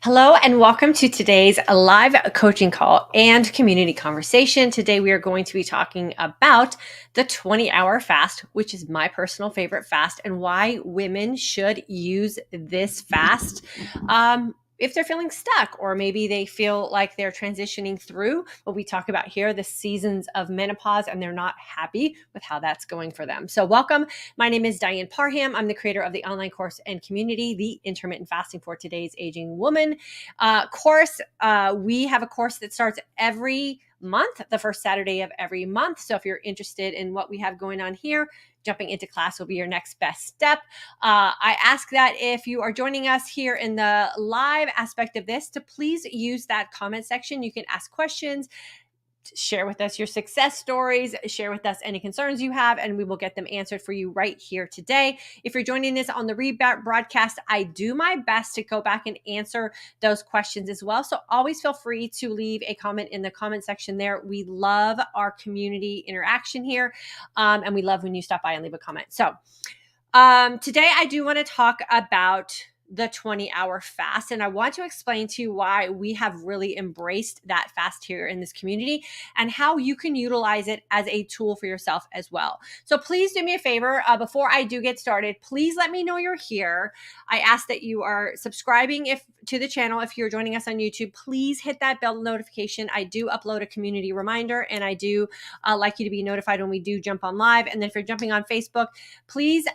Hello and welcome to today's live coaching call and community conversation. Today we are going to be talking about the 20-hour fast, which is my personal favorite fast, and why women should use this fast if they're feeling stuck, or maybe they feel like they're transitioning through what we talk about here, the seasons of menopause, and they're not happy with how that's going for them. So welcome. My name is Diane Parham. I'm the creator of the online course and community, the Intermittent Fasting for Today's Aging Woman course. We have a course that starts every month, the first Saturday of every month. So if you're interested in what we have going on here, jumping into class will be your next best step. I ask that if you are joining us here in the live aspect of this, to please use that comment section. You can ask questions, share with us your success stories, share with us any concerns you have, and we will get them answered for you right here today. If you're joining this on the rebroadcast, I do my best to go back and answer those questions as well. So always feel free to leave a comment in the comment section there. We love our community interaction here, and we love when you stop by and leave a comment. So today I do want to talk about the 20-hour fast. And I want to explain to you why we have really embraced that fast here in this community and how you can utilize it as a tool for yourself as well. So please do me a favor. Before I do get started, please let me know you're here. I ask that you are subscribing to the channel. If you're joining us on YouTube, please hit that bell notification. I do upload a community reminder, and I do like you to be notified when we do jump on live. And then if you're jumping on Facebook, please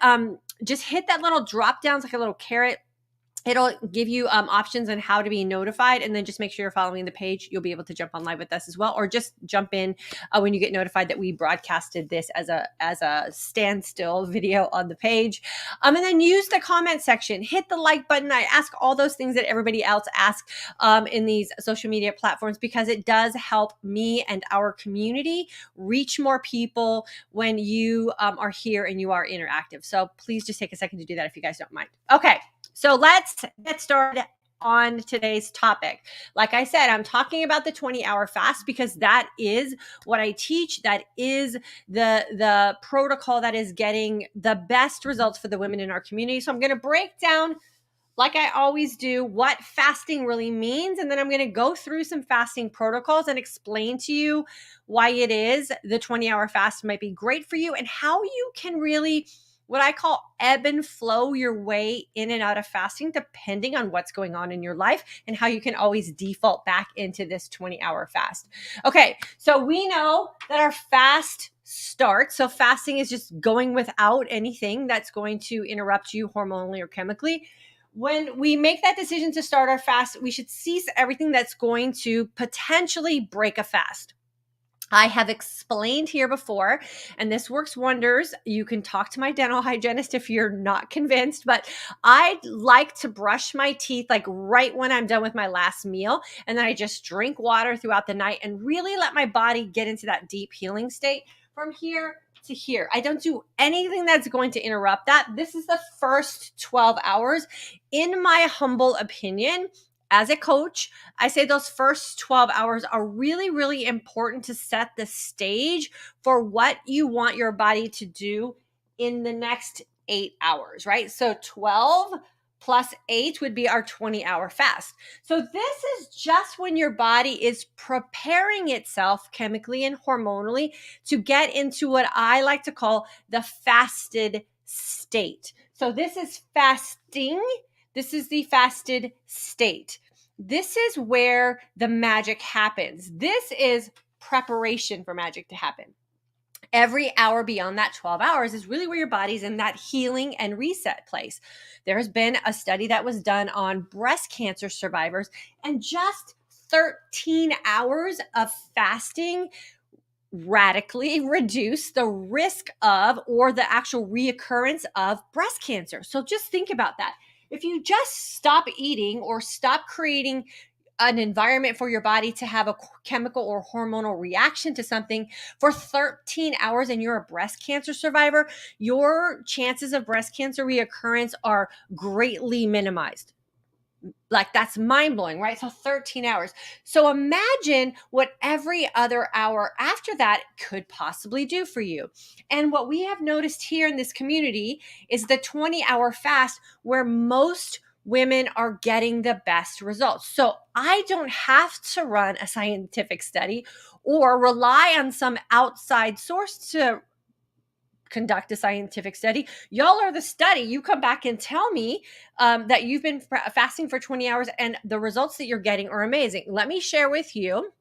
just hit that little drop down, like a little carrot. It'll give you options on how to be notified, and then just make sure you're following the page. You'll be able to jump on live with us as well, or just jump in when you get notified that we broadcasted this as a standstill video on the page. And then use the comment section, hit the like button. I ask all those things that everybody else asks in these social media platforms, because it does help me and our community reach more people when you are here and you are interactive. So please just take a second to do that if you guys don't mind. Okay. So let's get started on today's topic. Like I said, I'm talking about the 20-hour fast because that is what I teach. That is the protocol that is getting the best results for the women in our community. So I'm going to break down, like I always do, what fasting really means. And then I'm going to go through some fasting protocols and explain to you why it is the 20-hour fast might be great for you, and how you can really, what I call, ebb and flow your way in and out of fasting depending on what's going on in your life, and how you can always default back into this 20-hour fast. Okay, so we know that our fast starts. So fasting is just going without anything that's going to interrupt you hormonally or chemically. When we make that decision to start our fast, we should cease everything that's going to potentially break a fast. I have explained here before, and this works wonders. You can talk to my dental hygienist if you're not convinced, but I like to brush my teeth like right when I'm done with my last meal. And then I just drink water throughout the night and really let my body get into that deep healing state from here to here. I don't do anything that's going to interrupt that. This is the first 12 hours. In my humble opinion, as a coach, I say those first 12 hours are really, really important to set the stage for what you want your body to do in the next 8 hours, right? So 12 plus 8 would be our 20-hour fast. So this is just when your body is preparing itself chemically and hormonally to get into what I like to call the fasted state. So this is fasting. This is the fasted state. This is where the magic happens. This is preparation for magic to happen. Every hour beyond that 12 hours is really where your body's in that healing and reset place. There has been a study that was done on breast cancer survivors, and just 13 hours of fasting radically reduce the risk of, or the actual reoccurrence of, breast cancer. So just think about that. If you just stop eating or stop creating an environment for your body to have a chemical or hormonal reaction to something for 13 hours and you're a breast cancer survivor, your chances of breast cancer reoccurrence are greatly minimized. Like, that's mind-blowing, right? So 13 hours. So imagine what every other hour after that could possibly do for you. And what we have noticed here in this community is the 20-hour fast, where most women are getting the best results. So I don't have to run a scientific study or rely on some outside source to conduct a scientific study. Y'all are the study. You come back and tell me that you've been fasting for 20 hours and the results that you're getting are amazing. Let me share with you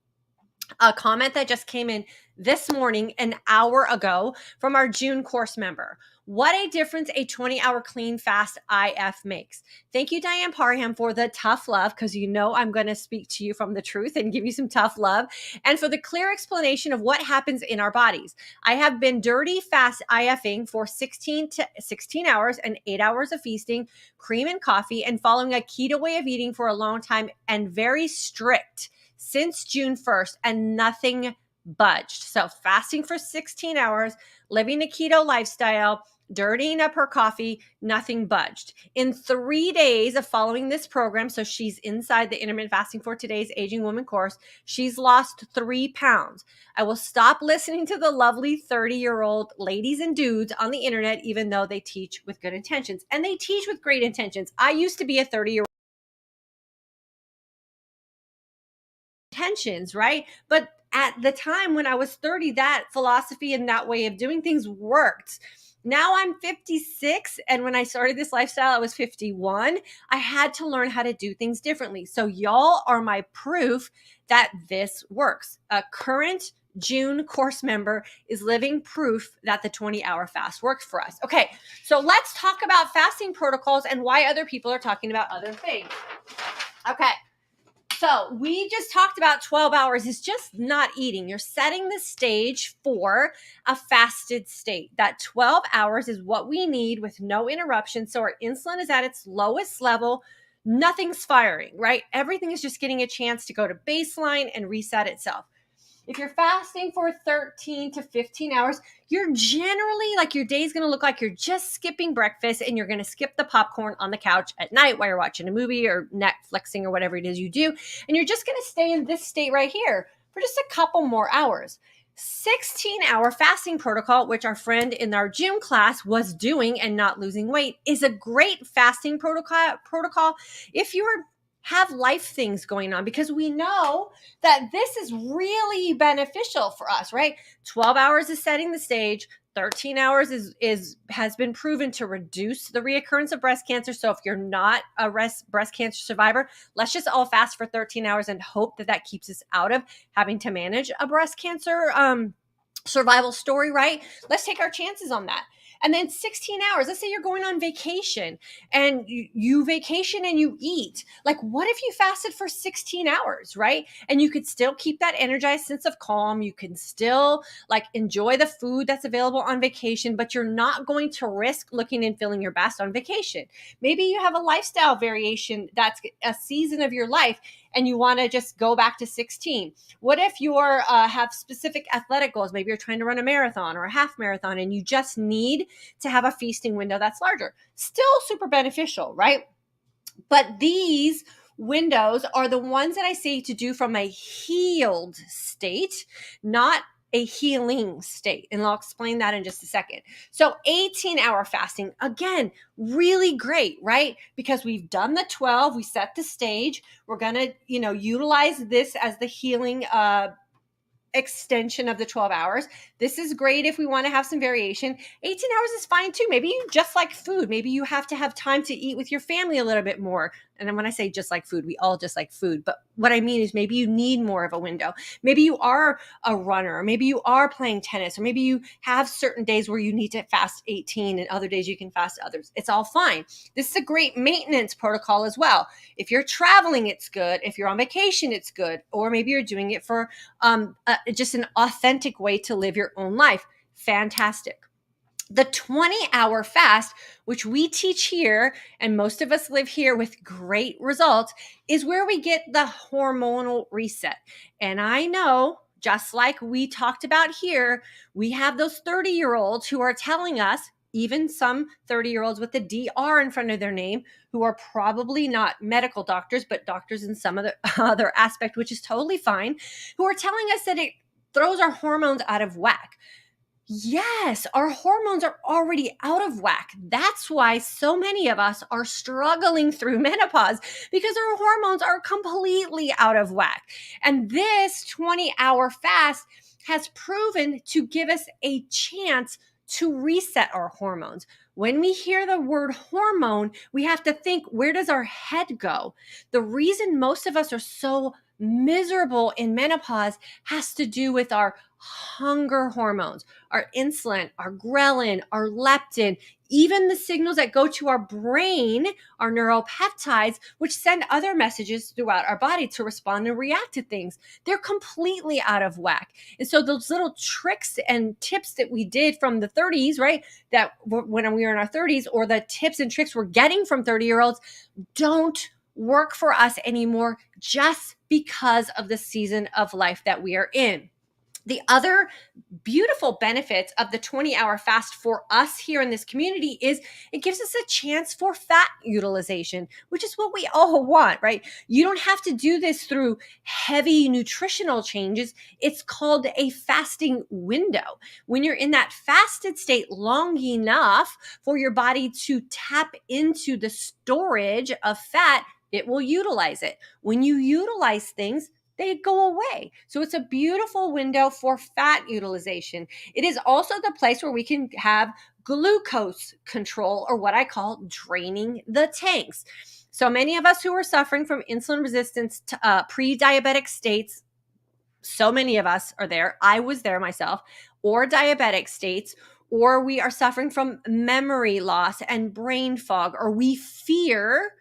a comment that just came in this morning, an hour ago, from our June course member. What a difference a 20-hour clean fast IF makes. Thank you, Diane Parham, for the tough love, because you know I'm going to speak to you from the truth and give you some tough love, and for the clear explanation of what happens in our bodies. I have been dirty fast IFing for 16 hours and 8 hours of feasting, cream and coffee, and following a keto way of eating for a long time and very strict since June 1st, and nothing budged. So fasting for 16 hours, living a keto lifestyle, dirtying up her coffee, nothing budged. In 3 days of following this program, so she's inside the Intermittent Fasting for Today's Aging Woman course, she's lost 3 pounds. I will stop listening to the lovely 30-year-old ladies and dudes on the internet, even though they teach with good intentions. And they teach with great intentions. I used to be a 30-year-old intentions, right? But at the time when I was 30, that philosophy and that way of doing things worked. Now I'm 56, and when I started this lifestyle, I was 51. I had to learn how to do things differently. So y'all are my proof that this works. A current June course member is living proof that the 20-hour fast works for us. Okay, so let's talk about fasting protocols and why other people are talking about other things. Okay. So we just talked about 12 hours is just not eating. You're setting the stage for a fasted state. That 12 hours is what we need with no interruption. So our insulin is at its lowest level. Nothing's firing, right? Everything is just getting a chance to go to baseline and reset itself. If you're fasting for 13 to 15 hours, you're generally like your day's going to look like you're just skipping breakfast and you're going to skip the popcorn on the couch at night while you're watching a movie or Netflixing or whatever it is you do. And you're just going to stay in this state right here for just a couple more hours. 16-hour fasting protocol, which our friend in our gym class was doing and not losing weight, is a great fasting protocol if you're have life things going on, because we know that this is really beneficial for us, right? 12 hours is setting the stage. 13 hours has been proven to reduce the reoccurrence of breast cancer. So if you're not a breast cancer survivor, let's just all fast for 13 hours and hope that that keeps us out of having to manage a breast cancer survival story, right? Let's take our chances on that. And then 16 hours, let's say you're going on vacation and you vacation and you eat. Like, what if you fasted for 16 hours, right? And you could still keep that energized sense of calm. You can still like enjoy the food that's available on vacation, but you're not going to risk looking and feeling your best on vacation. Maybe you have a lifestyle variation that's a season of your life and you want to just go back to 16. What if you have specific athletic goals? Maybe you're trying to run a marathon or a half marathon and you just need to have a feasting window that's larger. Still super beneficial, right? But these windows are the ones that I say to do from a healed state, not a healing state. And I'll explain that in just a second. So 18-hour fasting, again, really great, right? Because we've done the 12, we set the stage. We're going to, utilize this as the healing extension of the 12 hours. This is great if we want to have some variation. 18 hours is fine too. Maybe you just like food. Maybe you have to have time to eat with your family a little bit more. And then when I say just like food, we all just like food. But what I mean is maybe you need more of a window. Maybe you are a runner, or maybe you are playing tennis, or maybe you have certain days where you need to fast 18 and other days you can fast others. It's all fine. This is a great maintenance protocol as well. If you're traveling, it's good. If you're on vacation, it's good. Or maybe you're doing it for just an authentic way to live your own life. Fantastic. The 20-hour fast, which we teach here, and most of us live here with great results, is where we get the hormonal reset. And I know, just like we talked about here, we have those 30-year-olds who are telling us, even some 30-year-olds with the DR in front of their name, who are probably not medical doctors, but doctors in some other aspect, which is totally fine, who are telling us that it throws our hormones out of whack. Yes, our hormones are already out of whack. That's why so many of us are struggling through menopause because our hormones are completely out of whack. And this 20-hour fast has proven to give us a chance to reset our hormones. When we hear the word hormone, we have to think, where does our head go? The reason most of us are so miserable in menopause has to do with our hunger hormones, our insulin, our ghrelin, our leptin, even the signals that go to our brain, our neuropeptides, which send other messages throughout our body to respond and react to things. They're completely out of whack. And so those little tricks and tips that we did from the 30s, right, that when we were in our 30s, or the tips and tricks we're getting from 30-year-olds, don't work for us anymore just because of the season of life that we are in. The other beautiful benefits of the 20-hour fast for us here in this community is it gives us a chance for fat utilization, which is what we all want, right? You don't have to do this through heavy nutritional changes. It's called a fasting window. When you're in that fasted state long enough for your body to tap into the storage of fat, it will utilize it. When you utilize things, they go away. So it's a beautiful window for fat utilization. It is also the place where we can have glucose control, or what I call draining the tanks. So many of us who are suffering from insulin resistance to pre-diabetic states, so many of us are there. I was there myself, or diabetic states, or we are suffering from memory loss and brain fog, or we fear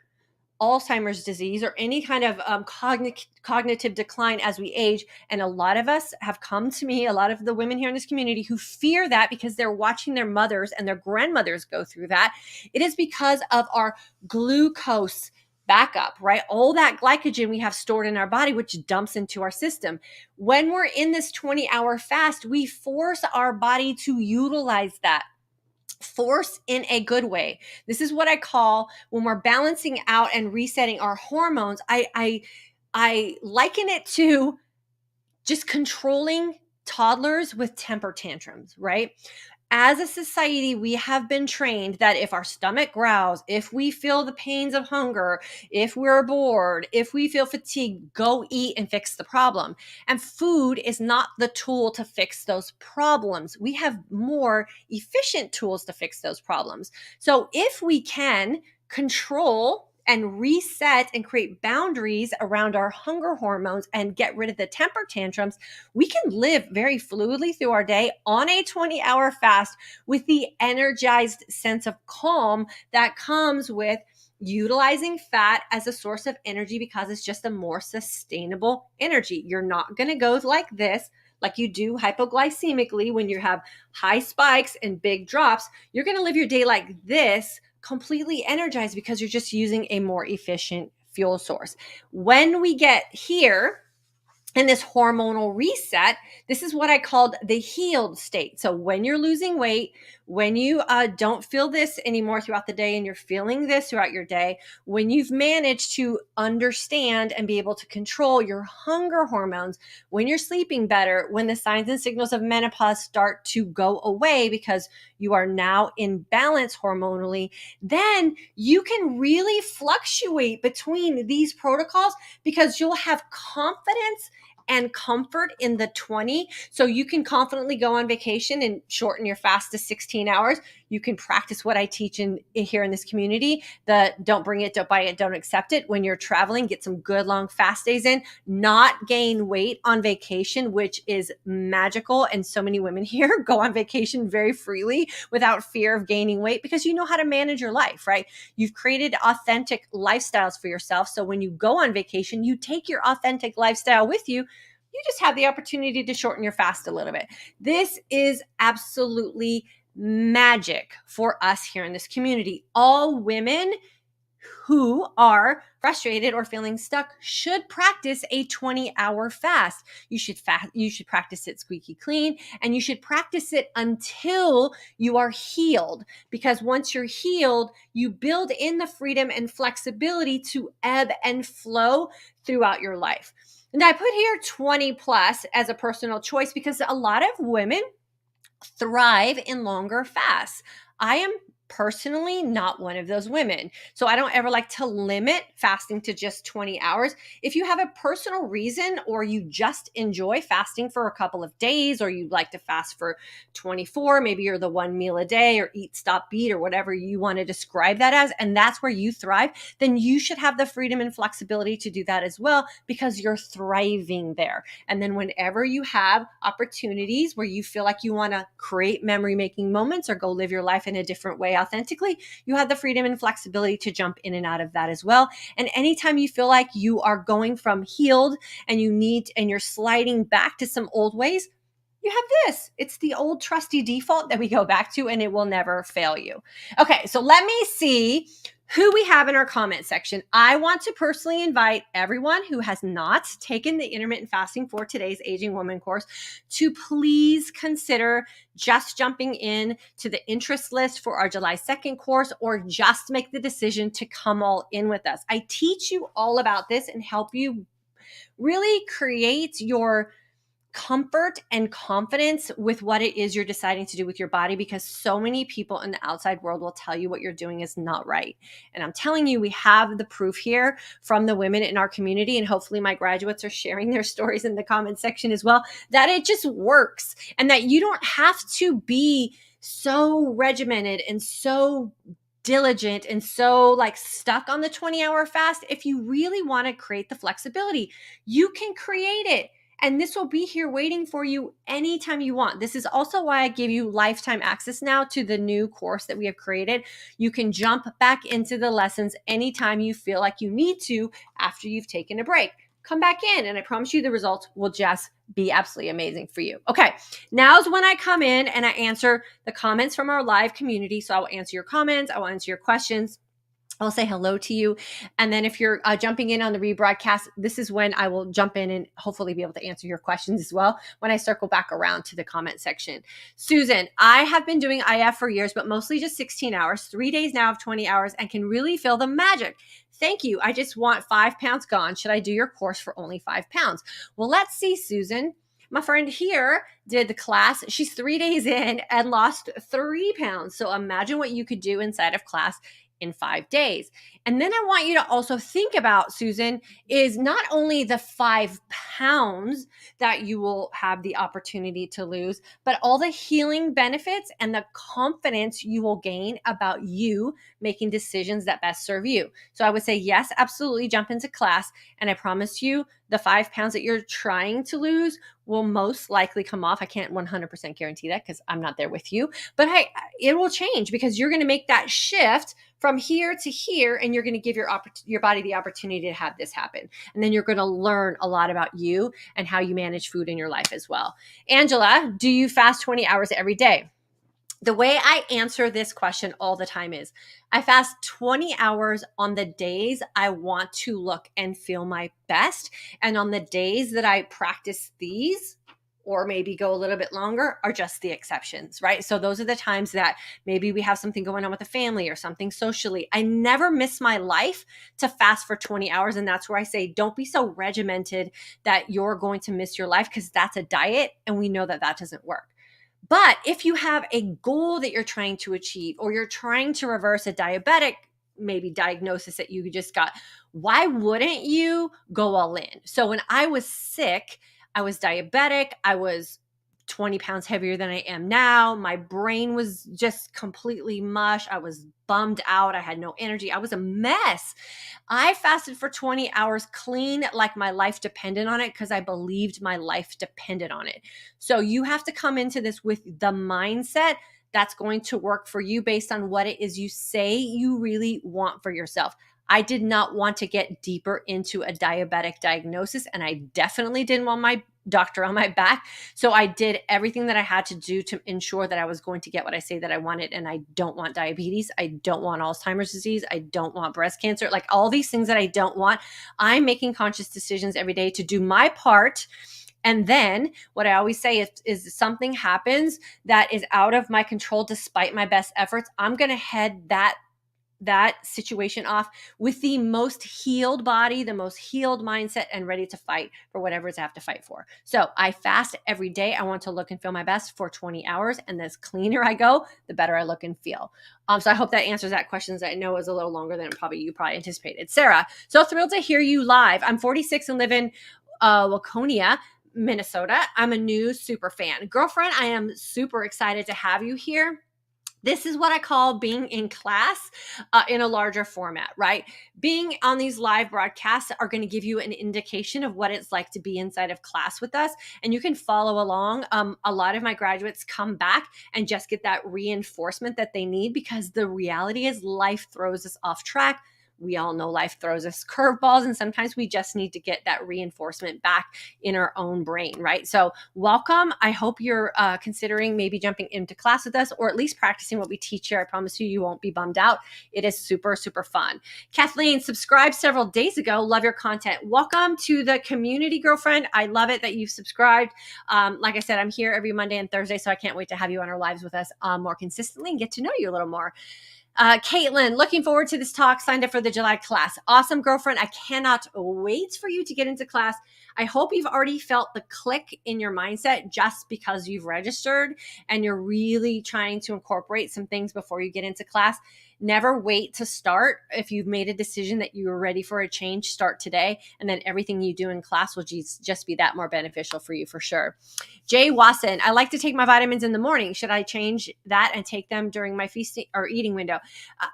Alzheimer's disease or any kind of cognitive decline as we age. And a lot of us have come to me, a lot of the women here in this community who fear that because they're watching their mothers and their grandmothers go through that. It is because of our glucose backup, right? All that glycogen we have stored in our body, which dumps into our system. When we're in this 20-hour fast, we force our body to utilize that. Force in a good way. This is what I call, when we're balancing out and resetting our hormones, I liken it to just controlling toddlers with temper tantrums, right? As a society, we have been trained that if our stomach growls, if we feel the pains of hunger, if we're bored, if we feel fatigued, go eat and fix the problem. And food is not the tool to fix those problems. We have more efficient tools to fix those problems. So if we can control and reset and create boundaries around our hunger hormones and get rid of the temper tantrums, we can live very fluidly through our day on a 20-hour fast with the energized sense of calm that comes with utilizing fat as a source of energy, because it's just a more sustainable energy. You're not going to go like this, like you do hypoglycemically when you have high spikes and big drops. You're going to live your day like this, completely energized, because you're just using a more efficient fuel source. When we get here in this hormonal reset, this is what I called the healed state. So when you're losing weight, when you don't feel this anymore throughout the day and you're feeling this throughout your day, when you've managed to understand and be able to control your hunger hormones, when you're sleeping better, when the signs and signals of menopause start to go away because you are now in balance hormonally, then you can really fluctuate between these protocols because you'll have confidence and comfort in the 20. So you can confidently go on vacation and shorten your fast to 16 hours. You can practice what I teach here in this community, the don't bring it, don't buy it, don't accept it. When you're traveling, get some good long fast days in, not gain weight on vacation, which is magical. And so many women here go on vacation very freely without fear of gaining weight because you know how to manage your life, right? You've created authentic lifestyles for yourself. So when you go on vacation, you take your authentic lifestyle with you. You just have the opportunity to shorten your fast a little bit. This is absolutely magic for us here in this community. All women who are frustrated or feeling stuck should practice a 20-hour fast. You should practice it squeaky clean, and you should practice it until you are healed, because once you're healed, you build in the freedom and flexibility to ebb and flow throughout your life. And I put here 20 plus as a personal choice because a lot of women thrive in longer fasts. I am personally not one of those women. So I don't ever like to limit fasting to just 20 hours. If you have a personal reason or you just enjoy fasting for a couple of days or you like to fast for 24, maybe you're the one meal a day or eat, stop, beat, or whatever you want to describe that as, and that's where you thrive, then you should have the freedom and flexibility to do that as well because you're thriving there. And then whenever you have opportunities where you feel like you want to create memory making moments or go live your life in a different way authentically, you have the freedom and flexibility to jump in and out of that as well. And anytime you feel like you are going from healed and you're sliding back to some old ways, you have this. It's the old trusty default that we go back to and it will never fail you. Okay, so let me see who we have in our comment section. I want to personally invite everyone who has not taken the intermittent fasting for today's Aging Woman course to please consider just jumping in to the interest list for our July 2nd course or just make the decision to come all in with us. I teach you all about this and help you really create your comfort and confidence with what it is you're deciding to do with your body, because so many people in the outside world will tell you what you're doing is not right. And I'm telling you, we have the proof here from the women in our community, and hopefully my graduates are sharing their stories in the comment section as well, that it just works and that you don't have to be so regimented and so diligent and so like stuck on the 20-hour fast. If you really want to create the flexibility, you can create it. And this will be here waiting for you anytime you want. This is also why I give you lifetime access now to the new course that we have created. You can jump back into the lessons anytime you feel like you need to after you've taken a break. Come back in and I promise you the results will just be absolutely amazing for you. Okay, now's when I come in and I answer the comments from our live community. So I will answer your comments. I will answer your questions. I'll say hello to you. And then if you're jumping in on the rebroadcast, this is when I will jump in and hopefully be able to answer your questions as well when I circle back around to the comment section. Susan, I have been doing IF for years, but mostly just 16 hours, 3 days now of 20 hours, and can really feel the magic. Thank you. I just want 5 pounds gone. Should I do your course for only 5 pounds? Well, let's see, Susan. My friend here did the class. She's 3 days in and lost 3 pounds. So imagine what you could do inside of class in 5 days. And then I want you to also think about, Susan, is not only the 5 pounds that you will have the opportunity to lose, but all the healing benefits and the confidence you will gain about you making decisions that best serve you. So I would say, yes, absolutely jump into class. And I promise you, the 5 pounds that you're trying to lose will most likely come off. I can't 100% guarantee that because I'm not there with you, but it will change because you're going to make that shift from here to here, and you're going to give your body the opportunity to have this happen. And then you're going to learn a lot about you and how you manage food in your life as well. Angela, do you fast 20 hours every day? The way I answer this question all the time is I fast 20 hours on the days I want to look and feel my best. And on the days that I practice these, or maybe go a little bit longer, are just the exceptions, right? So those are the times that maybe we have something going on with the family or something socially. I never miss my life to fast for 20 hours. And that's where I say, don't be so regimented that you're going to miss your life, because that's a diet. And we know that that doesn't work. But if you have a goal that you're trying to achieve, or you're trying to reverse a diabetic maybe diagnosis that you just got, why wouldn't you go all in? So when I was sick, I was diabetic. I was 20 pounds heavier than I am now. My brain was just completely mush. I was bummed out. I had no energy. I was a mess. I fasted for 20 hours clean, like my life depended on it, because I believed my life depended on it. So you have to come into this with the mindset that's going to work for you based on what it is you say you really want for yourself. I did not want to get deeper into a diabetic diagnosis, and I definitely didn't want my doctor on my back. So I did everything that I had to do to ensure that I was going to get what I say that I wanted. And I don't want diabetes. I don't want Alzheimer's disease. I don't want breast cancer. Like all these things that I don't want. I'm making conscious decisions every day to do my part. And then what I always say is something happens that is out of my control despite my best efforts, I'm going to head that that situation off with the most healed body, the most healed mindset, and ready to fight for whatever I have to fight for. So I fast every day. I want to look and feel my best for 20 hours. And the cleaner I go, the better I look and feel. So I hope that answers that question. I know is a little longer than you probably anticipated. Sarah, so thrilled to hear you live. I'm 46 and live in Waconia, Minnesota. I'm a new super fan. Girlfriend, I am super excited to have you here. This is what I call being in class in a larger format, right? Being on these live broadcasts are going to give you an indication of what it's like to be inside of class with us. And you can follow along. A lot of my graduates come back and just get that reinforcement that they need, because the reality is life throws us off track. We all know life throws us curveballs, and sometimes we just need to get that reinforcement back in our own brain, right? So welcome. I hope you're considering maybe jumping into class with us, or at least practicing what we teach here. I promise you won't be bummed out. It is super, super fun. Kathleen, subscribed several days ago. Love your content. Welcome to the community, girlfriend. I love it that you've subscribed. Like I said, I'm here every Monday and Thursday, so I can't wait to have you on our lives with us more consistently and get to know you a little more. Caitlin, looking forward to this talk. Signed up for the July class. Awesome, girlfriend. I cannot wait for you to get into class. I hope you've already felt the click in your mindset just because you've registered and you're really trying to incorporate some things before you get into class. Never wait to start. If you've made a decision that you're ready for a change, start today. And then everything you do in class will just be that more beneficial for you for sure. Jay Wasson, I like to take my vitamins in the morning. Should I change that and take them during my feasting or eating window?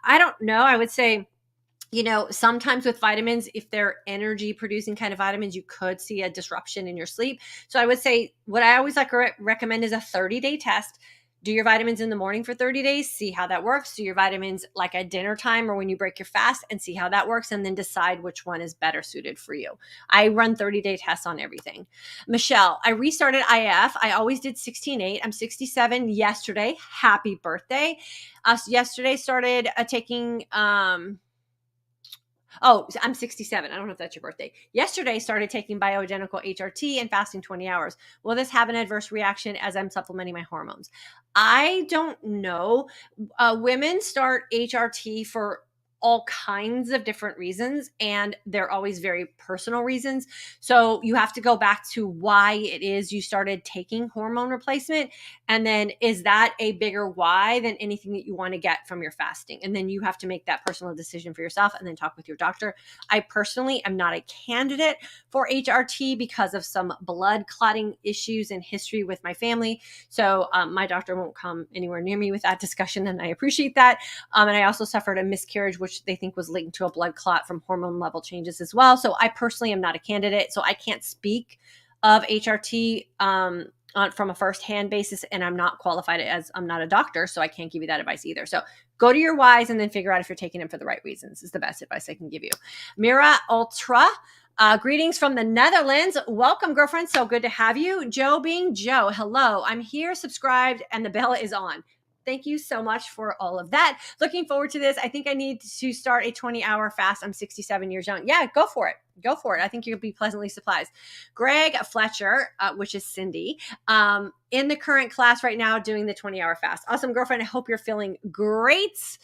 I don't know. I would say, sometimes with vitamins, if they're energy producing kind of vitamins, you could see a disruption in your sleep. So I would say what I always recommend is a 30-day test. Do your vitamins in the morning for 30 days, see how that works. Do your vitamins like at dinner time or when you break your fast, and see how that works, and then decide which one is better suited for you. I run 30-day tests on everything. Michelle, I restarted IF. I always did 16-8. I'm 67 yesterday. Happy birthday. Yesterday started taking... Oh, I'm 67. I don't know if that's your birthday. Yesterday started taking bioidentical HRT and fasting 20 hours. Will this have an adverse reaction as I'm supplementing my hormones? I don't know. Women start HRT for all kinds of different reasons, and they're always very personal reasons. So you have to go back to why it is you started taking hormone replacement. And then is that a bigger why than anything that you want to get from your fasting? And then you have to make that personal decision for yourself and then talk with your doctor. I personally am not a candidate for HRT because of some blood clotting issues and history with my family. So my doctor won't come anywhere near me with that discussion, and I appreciate that. And I also suffered a miscarriage, which they think was linked to a blood clot from hormone level changes as well. So I personally am not a candidate. So I can't speak of HRT from a firsthand basis, and I'm not qualified as I'm not a doctor, so I can't give you that advice either. So go to your whys and then figure out if you're taking them for the right reasons is the best advice I can give you. Mira Ultra, greetings from the Netherlands. Welcome, girlfriend. So good to have you. Joe being Joe, hello. I'm here, subscribed, and the bell is on. Thank you so much for all of that. Looking forward to this. I think I need to start a 20-hour fast. I'm 67 years young. Yeah, go for it. Go for it. I think you'll be pleasantly surprised. Greg Fletcher, which is Cindy, in the current class right now doing the 20-hour fast. Awesome, girlfriend. I hope you're feeling great.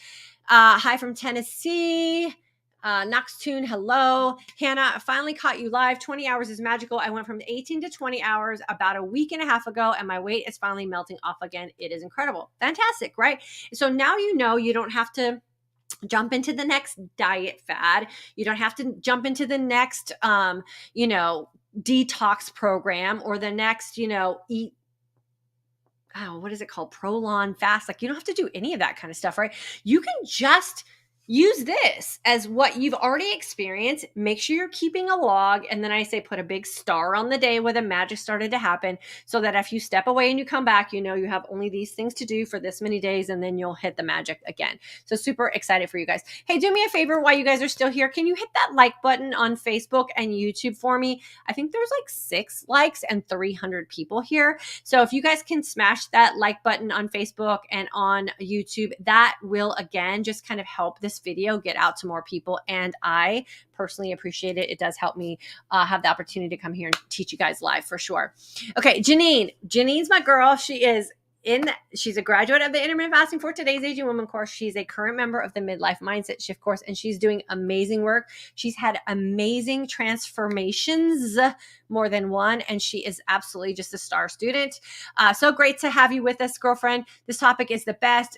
Hi from Tennessee. Noxtune, hello. Hannah, I finally caught you live. 20 hours is magical. I went from 18 to 20 hours about a week and a half ago, and my weight is finally melting off again. It is incredible. Fantastic, right? So now you don't have to jump into the next diet fad. You don't have to jump into the next, detox program or the next, eat. Oh, what is it called? Prolon fast. Like you don't have to do any of that kind of stuff, right? You can just use this as what you've already experienced. Make sure you're keeping a log. And then I say put a big star on the day where the magic started to happen, so that if you step away and you come back, you have only these things to do for this many days, and then you'll hit the magic again. So super excited for you guys. Hey, do me a favor while you guys are still here. Can you hit that like button on Facebook and YouTube for me? I think there's like 6 likes and 300 people here. So if you guys can smash that like button on Facebook and on YouTube, that will again just kind of help this video get out to more people, and I personally appreciate it. It does help me have the opportunity to come here and teach you guys live for sure. Okay, Janine. Janine's my girl. She is She's a graduate of the Intermittent Fasting for Today's Aging Woman course. She's a current member of the Midlife Mindset Shift course, and she's doing amazing work. She's had amazing transformations, more than one, and she is absolutely just a star student. So great to have you with us, girlfriend. This topic is the best.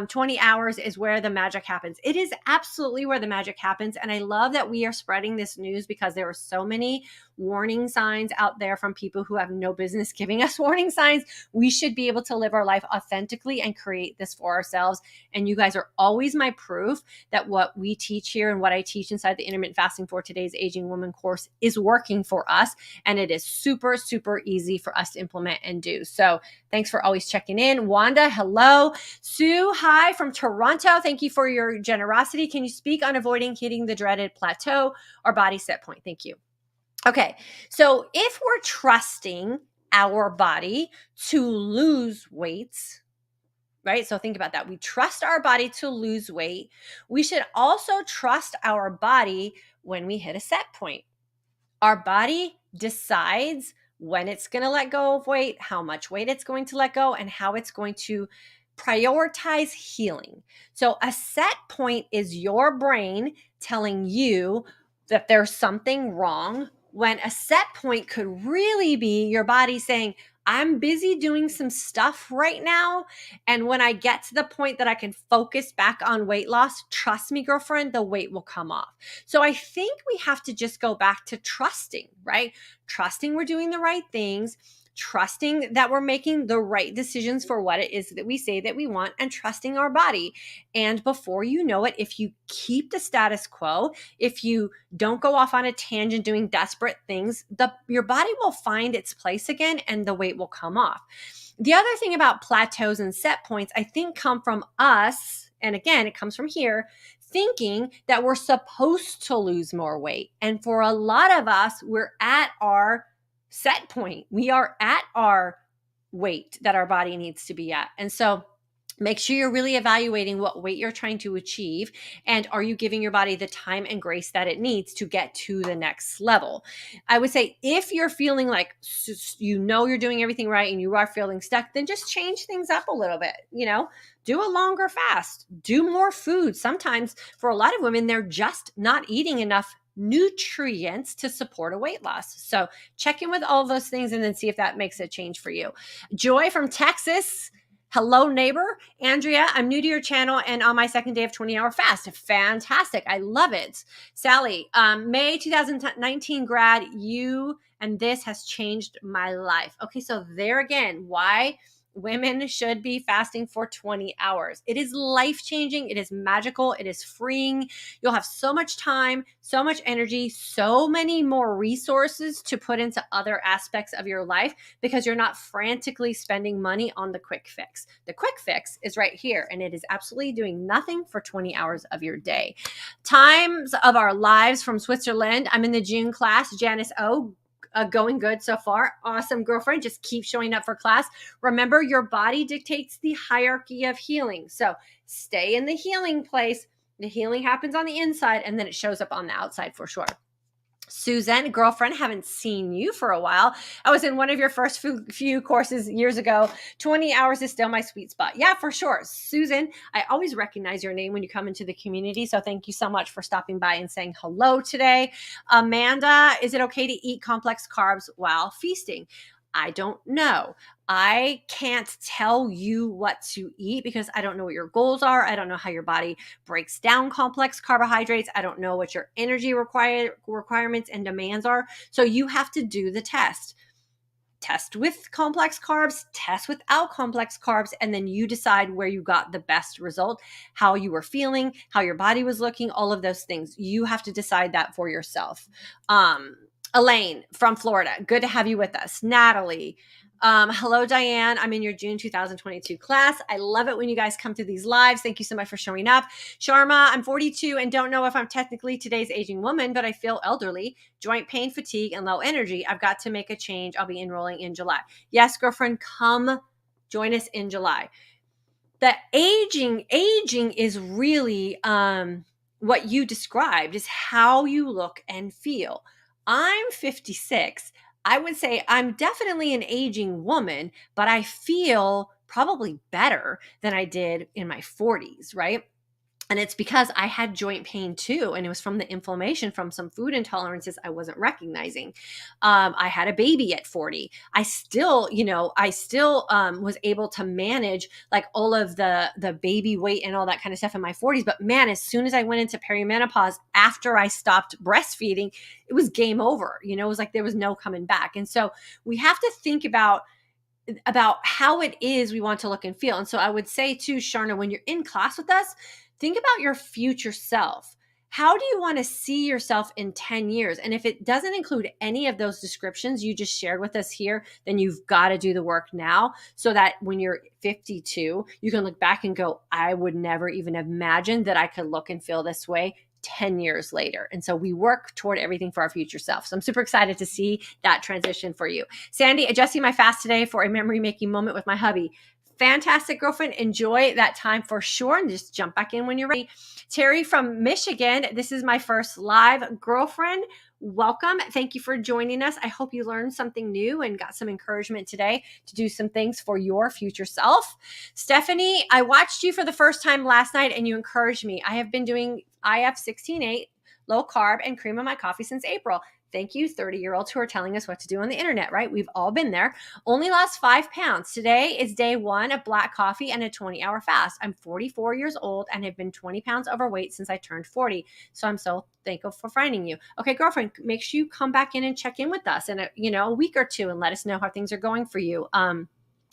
20 hours is where the magic happens. It is absolutely where the magic happens, and I love that we are spreading this news because there are so many warning signs out there from people who have no business giving us warning signs. We should be able to live our life authentically and create this for ourselves. And you guys are always my proof that what we teach here and what I teach inside the Intermittent Fasting for Today's Aging Woman course is working for us. And it is super, super easy for us to implement and do. So thanks for always checking in. Wanda, hello. Sue, hi from Toronto. Thank you for your generosity. Can you speak on avoiding hitting the dreaded plateau or body set point? Thank you. Okay, so if we're trusting our body to lose weight, right? So think about that. We trust our body to lose weight. We should also trust our body when we hit a set point. Our body decides when it's going to let go of weight, how much weight it's going to let go, and how it's going to prioritize healing. So a set point is your brain telling you that there's something wrong, when a set point could really be your body saying, I'm busy doing some stuff right now. And when I get to the point that I can focus back on weight loss, trust me, girlfriend, the weight will come off. So I think we have to just go back to trusting, right? Trusting we're doing the right things, trusting that we're making the right decisions for what it is that we say that we want, and trusting our body. And before you know it, if you keep the status quo, if you don't go off on a tangent doing desperate things, your body will find its place again and the weight will come off. The other thing about plateaus and set points, I think, come from us, and again, it comes from here, thinking that we're supposed to lose more weight. And for a lot of us, we're at our set point. We are at our weight that our body needs to be at. And so make sure you're really evaluating what weight you're trying to achieve, and are you giving your body the time and grace that it needs to get to the next level. I would say if you're feeling like you know you're doing everything right and you are feeling stuck, then just change things up a little bit. Do a longer fast, do more food. Sometimes for a lot of women, they're just not eating enough nutrients to support a weight loss. So check in with all of those things and then see if that makes a change for you. Joy from Texas. Hello, neighbor. Andrea, I'm new to your channel and on my second day of 20-hour fast. Fantastic. I love it. Sally, May 2019 grad, you and this has changed my life. Okay, so there again, why women should be fasting for 20 hours. It is life-changing. It is magical. It is freeing. You'll have so much time, so much energy, so many more resources to put into other aspects of your life because you're not frantically spending money on the quick fix. The quick fix is right here, and it is absolutely doing nothing for 20 hours of your day. Times of our lives from Switzerland. I'm in the June class. Janice O. Going good so far. Awesome, girlfriend. Just keep showing up for class. Remember, your body dictates the hierarchy of healing. So stay in the healing place. The healing happens on the inside and then it shows up on the outside for sure. Susan, girlfriend, haven't seen you for a while. I was in one of your first few courses years ago. 20 hours is still my sweet spot. Yeah, for sure. Susan, I always recognize your name when you come into the community. So thank you so much for stopping by and saying hello today. Amanda, is it okay to eat complex carbs while feasting? I don't know. I can't tell you what to eat because I don't know what your goals are. I don't know how your body breaks down complex carbohydrates. I don't know what your energy requirements and demands are. So you have to do the test. Test with complex carbs, test without complex carbs, and then you decide where you got the best result, how you were feeling, how your body was looking, all of those things. You have to decide that for yourself. Elaine from Florida, good to have you with us. Natalie, hello, Diane. I'm in your June 2022 class. I love it when you guys come to these lives. Thank you so much for showing up. Sharma, I'm 42 and don't know if I'm technically today's aging woman, but I feel elderly, joint pain, fatigue, and low energy. I've got to make a change. I'll be enrolling in July. Yes, girlfriend, come join us in July. The aging is really what you described is how you look and feel. I'm 56. I would say I'm definitely an aging woman, but I feel probably better than I did in my 40s, right? And it's because I had joint pain too. And it was from the inflammation from some food intolerances I wasn't recognizing. I had a baby at 40. I still was able to manage like all of the baby weight and all that kind of stuff in my 40s. But man, as soon as I went into perimenopause, after I stopped breastfeeding, it was game over. It was like there was no coming back. And so we have to think about how it is we want to look and feel. And so I would say too, Sharna, when you're in class with us, think about your future self. How do you want to see yourself in 10 years? And if it doesn't include any of those descriptions you just shared with us here, then you've got to do the work now so that when you're 52, you can look back and go, I would never even imagine that I could look and feel this way 10 years later. And so we work toward everything for our future self. So I'm super excited to see that transition for you. Sandy, adjusting my fast today for a memory making moment with my hubby. Fantastic, girlfriend. Enjoy that time for sure. And just jump back in when you're ready. Terry from Michigan. This is my first live, girlfriend. Welcome. Thank you for joining us. I hope you learned something new and got some encouragement today to do some things for your future self. Stephanie, I watched you for the first time last night and you encouraged me. I have been doing IF 16-8, low carb, and cream in my coffee since April. Thank you, 30-year-olds who are telling us what to do on the internet, right? We've all been there. Only lost 5 pounds. Today is day 1 of black coffee and a 20-hour fast. I'm 44 years old and have been 20 pounds overweight since I turned 40. So I'm so thankful for finding you. Okay, girlfriend, make sure you come back in and check in with us in a week or two and let us know how things are going for you.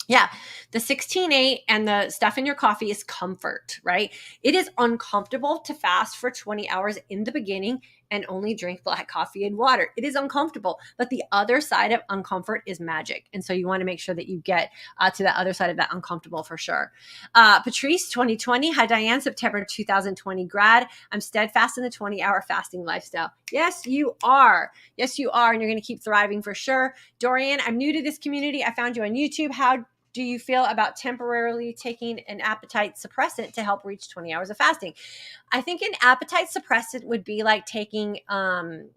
Yeah, the 16-8 and the stuff in your coffee is comfort, right? It is uncomfortable to fast for 20 hours in the beginning and only drink black coffee and water. It is uncomfortable, but the other side of uncomfort is magic. And so you want to make sure that you get to the other side of that uncomfortable for sure. Patrice, 2020. Hi, Diane, September 2020 grad. I'm steadfast in the 20-hour fasting lifestyle. Yes, you are. Yes, you are. And you're going to keep thriving for sure. Dorian, I'm new to this community. I found you on YouTube. How do you feel about temporarily taking an appetite suppressant to help reach 20 hours of fasting? I think an appetite suppressant would be like taking insulin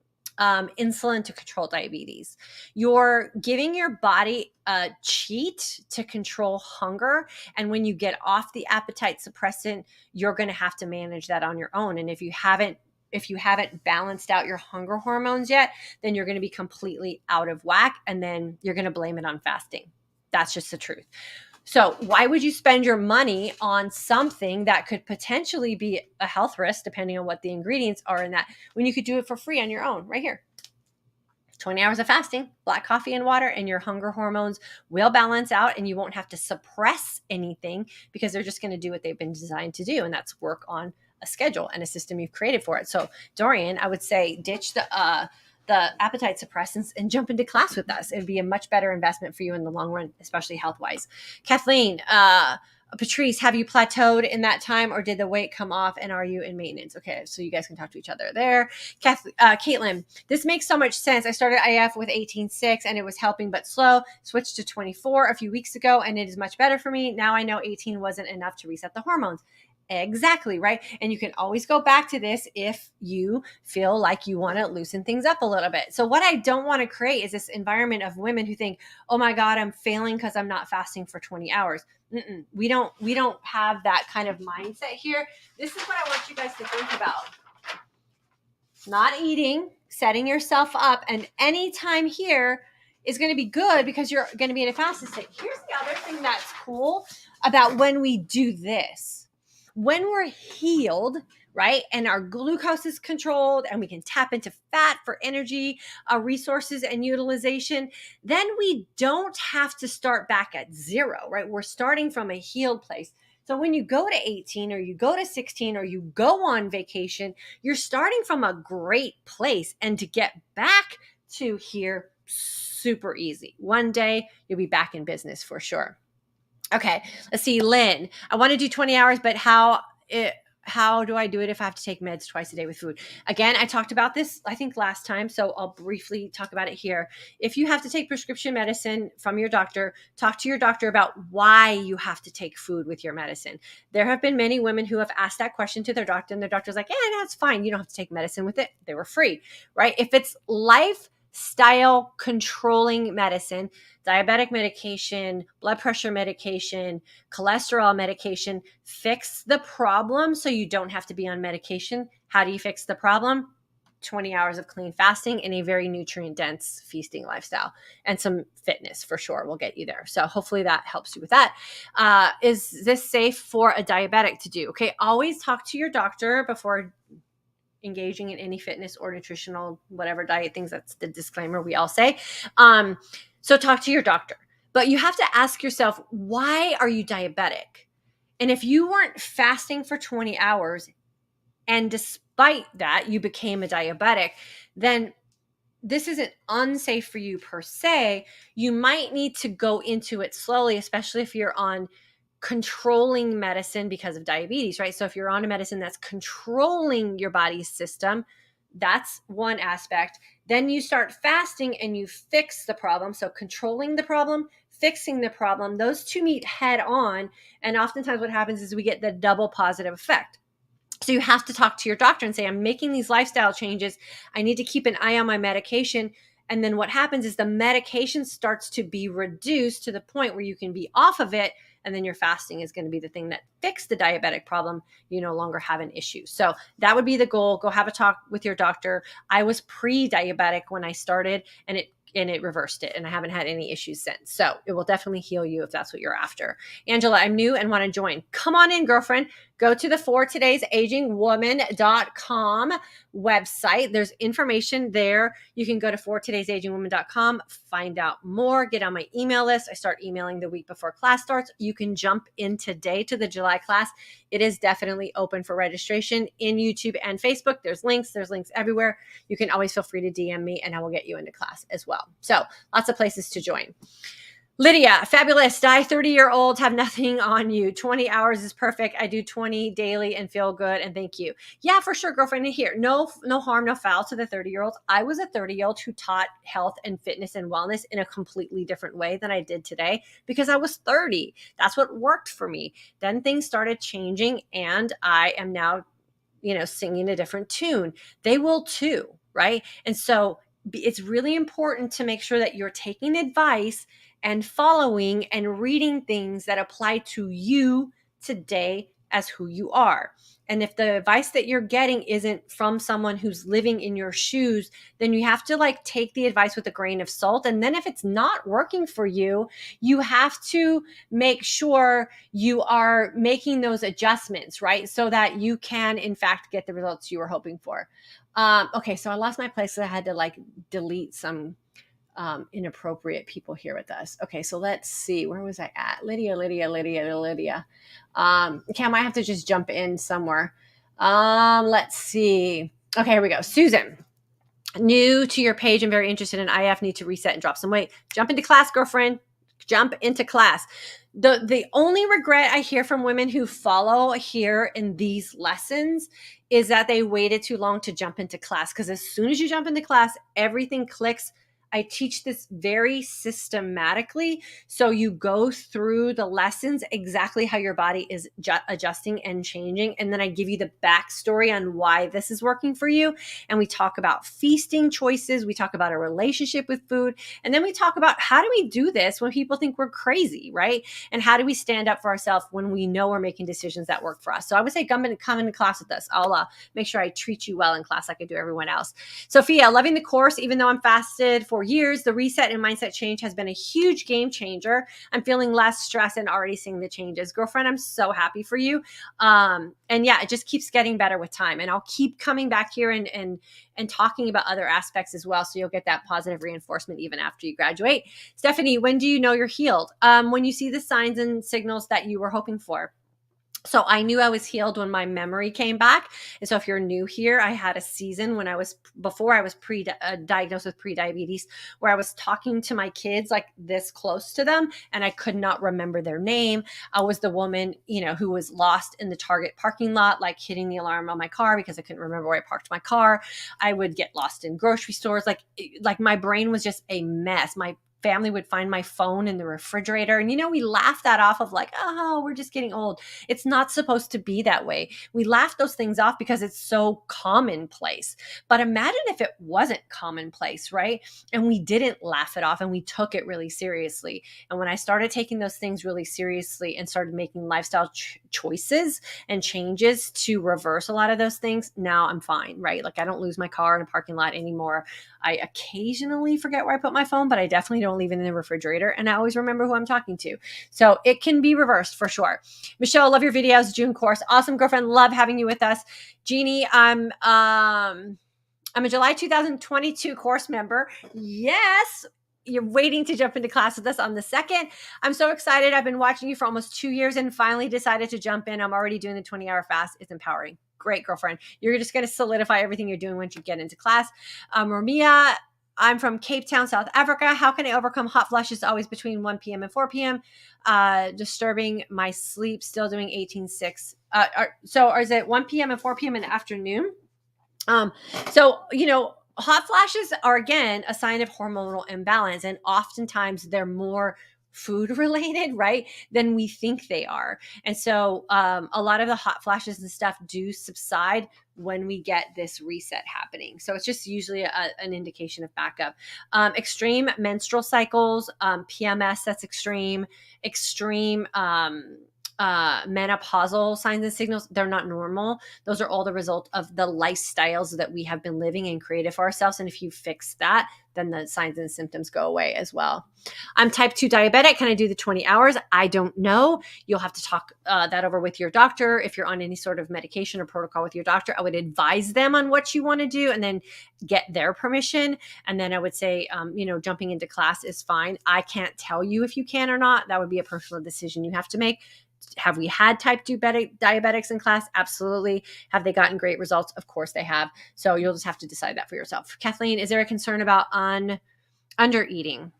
to control diabetes. You're giving your body a cheat to control hunger. And when you get off the appetite suppressant, you're going to have to manage that on your own. And if you haven't balanced out your hunger hormones yet, then you're going to be completely out of whack. And then you're going to blame it on fasting. That's just the truth. So why would you spend your money on something that could potentially be a health risk, depending on what the ingredients are in that, when you could do it for free on your own right here? 20 hours of fasting, black coffee and water, and your hunger hormones will balance out and you won't have to suppress anything because they're just going to do what they've been designed to do. And that's work on a schedule and a system you've created for it. So Dorian, I would say ditch the appetite suppressants and jump into class with us. It would be a much better investment for you in the long run, especially health-wise. Kathleen, Patrice, have you plateaued in that time or did the weight come off and are you in maintenance? Okay, so you guys can talk to each other there. Caitlin, this makes so much sense. I started IF with 18.6 and it was helping but slow. Switched to 24 a few weeks ago and it is much better for me. Now I know 18 wasn't enough to reset the hormones. Exactly, right? And you can always go back to this if you feel like you want to loosen things up a little bit. So what I don't want to create is this environment of women who think, oh my God, I'm failing because I'm not fasting for 20 hours. We don't have that kind of mindset here. This is what I want you guys to think about. Not eating, setting yourself up, and any time here is going to be good because you're going to be in a fasted state. Here's the other thing that's cool about when we do this. When we're healed, right, and our glucose is controlled and we can tap into fat for energy, resources and utilization, then we don't have to start back at 0, right? We're starting from a healed place. So when you go to 18 or you go to 16 or you go on vacation, you're starting from a great place. And to get back to here, super easy. One day you'll be back in business for sure. Okay, let's see, Lynn. I want to do 20 hours, but how do I do it if I have to take meds twice a day with food? Again, I talked about this, I think, last time, so I'll briefly talk about it here. If you have to take prescription medicine from your doctor, talk to your doctor about why you have to take food with your medicine. There have been many women who have asked that question to their doctor, and their doctor's like, that's fine. You don't have to take medicine with it. They were free, right? If it's life lifestyle controlling medicine, diabetic medication, blood pressure medication, cholesterol medication, fix the problem so you don't have to be on medication. How do you fix the problem? 20 hours of clean fasting and a very nutrient dense feasting lifestyle, and some fitness for sure will get you there. So hopefully that helps you with that. Is this safe for a diabetic to do? Okay, always talk to your doctor before engaging in any fitness or nutritional, whatever diet things. That's the disclaimer we all say. So talk to your doctor, but you have to ask yourself, why are you diabetic? And if you weren't fasting for 20 hours and despite that you became a diabetic, then this isn't unsafe for you per se. You might need to go into it slowly, especially if you're on controlling medicine because of diabetes, right? So if you're on a medicine that's controlling your body's system, that's one aspect. Then you start fasting and you fix the problem. So controlling the problem, fixing the problem, those two meet head on. And oftentimes what happens is we get the double positive effect. So you have to talk to your doctor and say, I'm making these lifestyle changes. I need to keep an eye on my medication. And then what happens is the medication starts to be reduced to the point where you can be off of it. And then your fasting is going to be the thing that fixed the diabetic problem. You no longer have an issue. So that would be the goal. Go have a talk with your doctor. I was pre-diabetic when I started, and it reversed it, and I haven't had any issues since. So it will definitely heal you if that's what you're after. Angela, I'm new and want to join. Come on in, girlfriend. Go to the fortoday'sagingwoman.com website. There's information there. You can go to fortoday'sagingwoman.com, find out more, get on my email list. I start emailing the week before class starts. You can jump in today to the July class. It is definitely open for registration in YouTube and Facebook. There's links everywhere. You can always feel free to DM me and I will get you into class as well. So lots of places to join. Lydia, fabulous. Die 30-year-old, have nothing on you. 20 hours is perfect. I do 20 daily and feel good. And thank you. Yeah, for sure, girlfriend. And here, no harm, no foul to the 30-year-olds. I was a 30-year-old who taught health and fitness and wellness in a completely different way than I did today because I was 30. That's what worked for me. Then things started changing and I am now, singing a different tune. They will too, right? And so it's really important to make sure that you're taking advice and following and reading things that apply to you today as who you are. And if the advice that you're getting isn't from someone who's living in your shoes, then you have to take the advice with a grain of salt. And then if it's not working for you, you have to make sure you are making those adjustments, right? So that you can, in fact, get the results you were hoping for. Okay, so I lost my place. So I had to delete some inappropriate people here with us. Okay, so let's see. Where was I at? Lydia. Okay, I might have to just jump in somewhere. Let's see. Okay, here we go. Susan, new to your page and very interested in IF, need to reset and drop some weight. Jump into class, girlfriend. Jump into class. The only regret I hear from women who follow here in these lessons is that they waited too long to jump into class, because as soon as you jump into class, everything clicks. I teach this very systematically. So you go through the lessons, exactly how your body is adjusting and changing. And then I give you the backstory on why this is working for you. And we talk about feasting choices. We talk about a relationship with food. And then we talk about how do we do this when people think we're crazy, right? And how do we stand up for ourselves when we know we're making decisions that work for us? So I would say come into class with us. I'll make sure I treat you well in class like I do everyone else. Sophia, loving the course, even though I'm fasted for years, the reset and mindset change has been a huge game changer. I'm feeling less stress and already seeing the changes. Girlfriend, I'm so happy for you. And yeah, it just keeps getting better with time. And I'll keep coming back here and talking about other aspects as well. So you'll get that positive reinforcement even after you graduate. Stephanie, when do you know you're healed? When you see the signs and signals that you were hoping for. So I knew I was healed when my memory came back. And so if you're new here, I had a season before I was diagnosed with prediabetes, where I was talking to my kids this close to them, and I could not remember their name. I was the woman, who was lost in the Target parking lot, hitting the alarm on my car because I couldn't remember where I parked my car. I would get lost in grocery stores. Like my brain was just a mess. My family would find my phone in the refrigerator. And, we laugh that off of like, oh, we're just getting old. It's not supposed to be that way. We laugh those things off because it's so commonplace. But imagine if it wasn't commonplace, right? And we didn't laugh it off and we took it really seriously. And when I started taking those things really seriously and started making lifestyle choices and changes to reverse a lot of those things, now I'm fine, right? Like I don't lose my car in a parking lot anymore. I occasionally forget where I put my phone, but I definitely don't leave it in the refrigerator. And I always remember who I'm talking to. So it can be reversed for sure. Michelle, love your videos. June course. Awesome, girlfriend. Love having you with us. Jeannie, I'm a July 2022 course member. Yes. You're waiting to jump into class with us on the 2nd. I'm so excited. I've been watching you for almost 2 years and finally decided to jump in. I'm already doing the 20-hour fast. It's empowering. Great, girlfriend. You're just going to solidify everything you're doing once you get into class. Ramia, I'm from Cape Town, South Africa. How can I overcome hot flushes always between 1 p.m. and 4 p.m.? Disturbing my sleep, still doing 18.6. So is it 1 p.m. and 4 p.m. in the afternoon? Hot flashes are, again, a sign of hormonal imbalance, and oftentimes they're more food related, right, than we think they are. And so a lot of the hot flashes and stuff do subside when we get this reset happening. So it's just usually an indication of backup. Extreme menstrual cycles, PMS, that's extreme menopausal signs and signals, they're not normal. Those are all the result of the lifestyles that we have been living and created for ourselves. And if you fix that, then the signs and symptoms go away as well. I'm type 2 diabetic. Can I do the 20 hours? I don't know. You'll have to talk that over with your doctor. If you're on any sort of medication or protocol with your doctor, I would advise them on what you want to do and then get their permission. And then I would say, jumping into class is fine. I can't tell you if you can or not. That would be a personal decision you have to make. Have we had type 2 diabetics in class? Absolutely. Have they gotten great results? Of course they have. So you'll just have to decide that for yourself. Kathleen, is there a concern about under eating?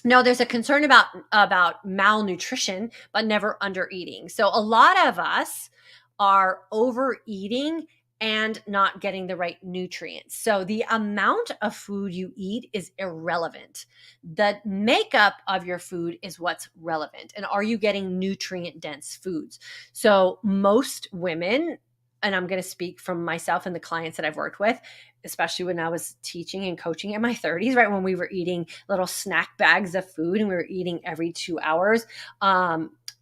No, there's a concern about malnutrition, but never under eating. So a lot of us are overeating and not getting the right nutrients. So the amount of food you eat is irrelevant. The makeup of your food is what's relevant. And are you getting nutrient dense foods? So most women, and I'm going to speak from myself and the clients that I've worked with, especially when I was teaching and coaching in my 30s, right, when we were eating little snack bags of food and we were eating every 2 hours,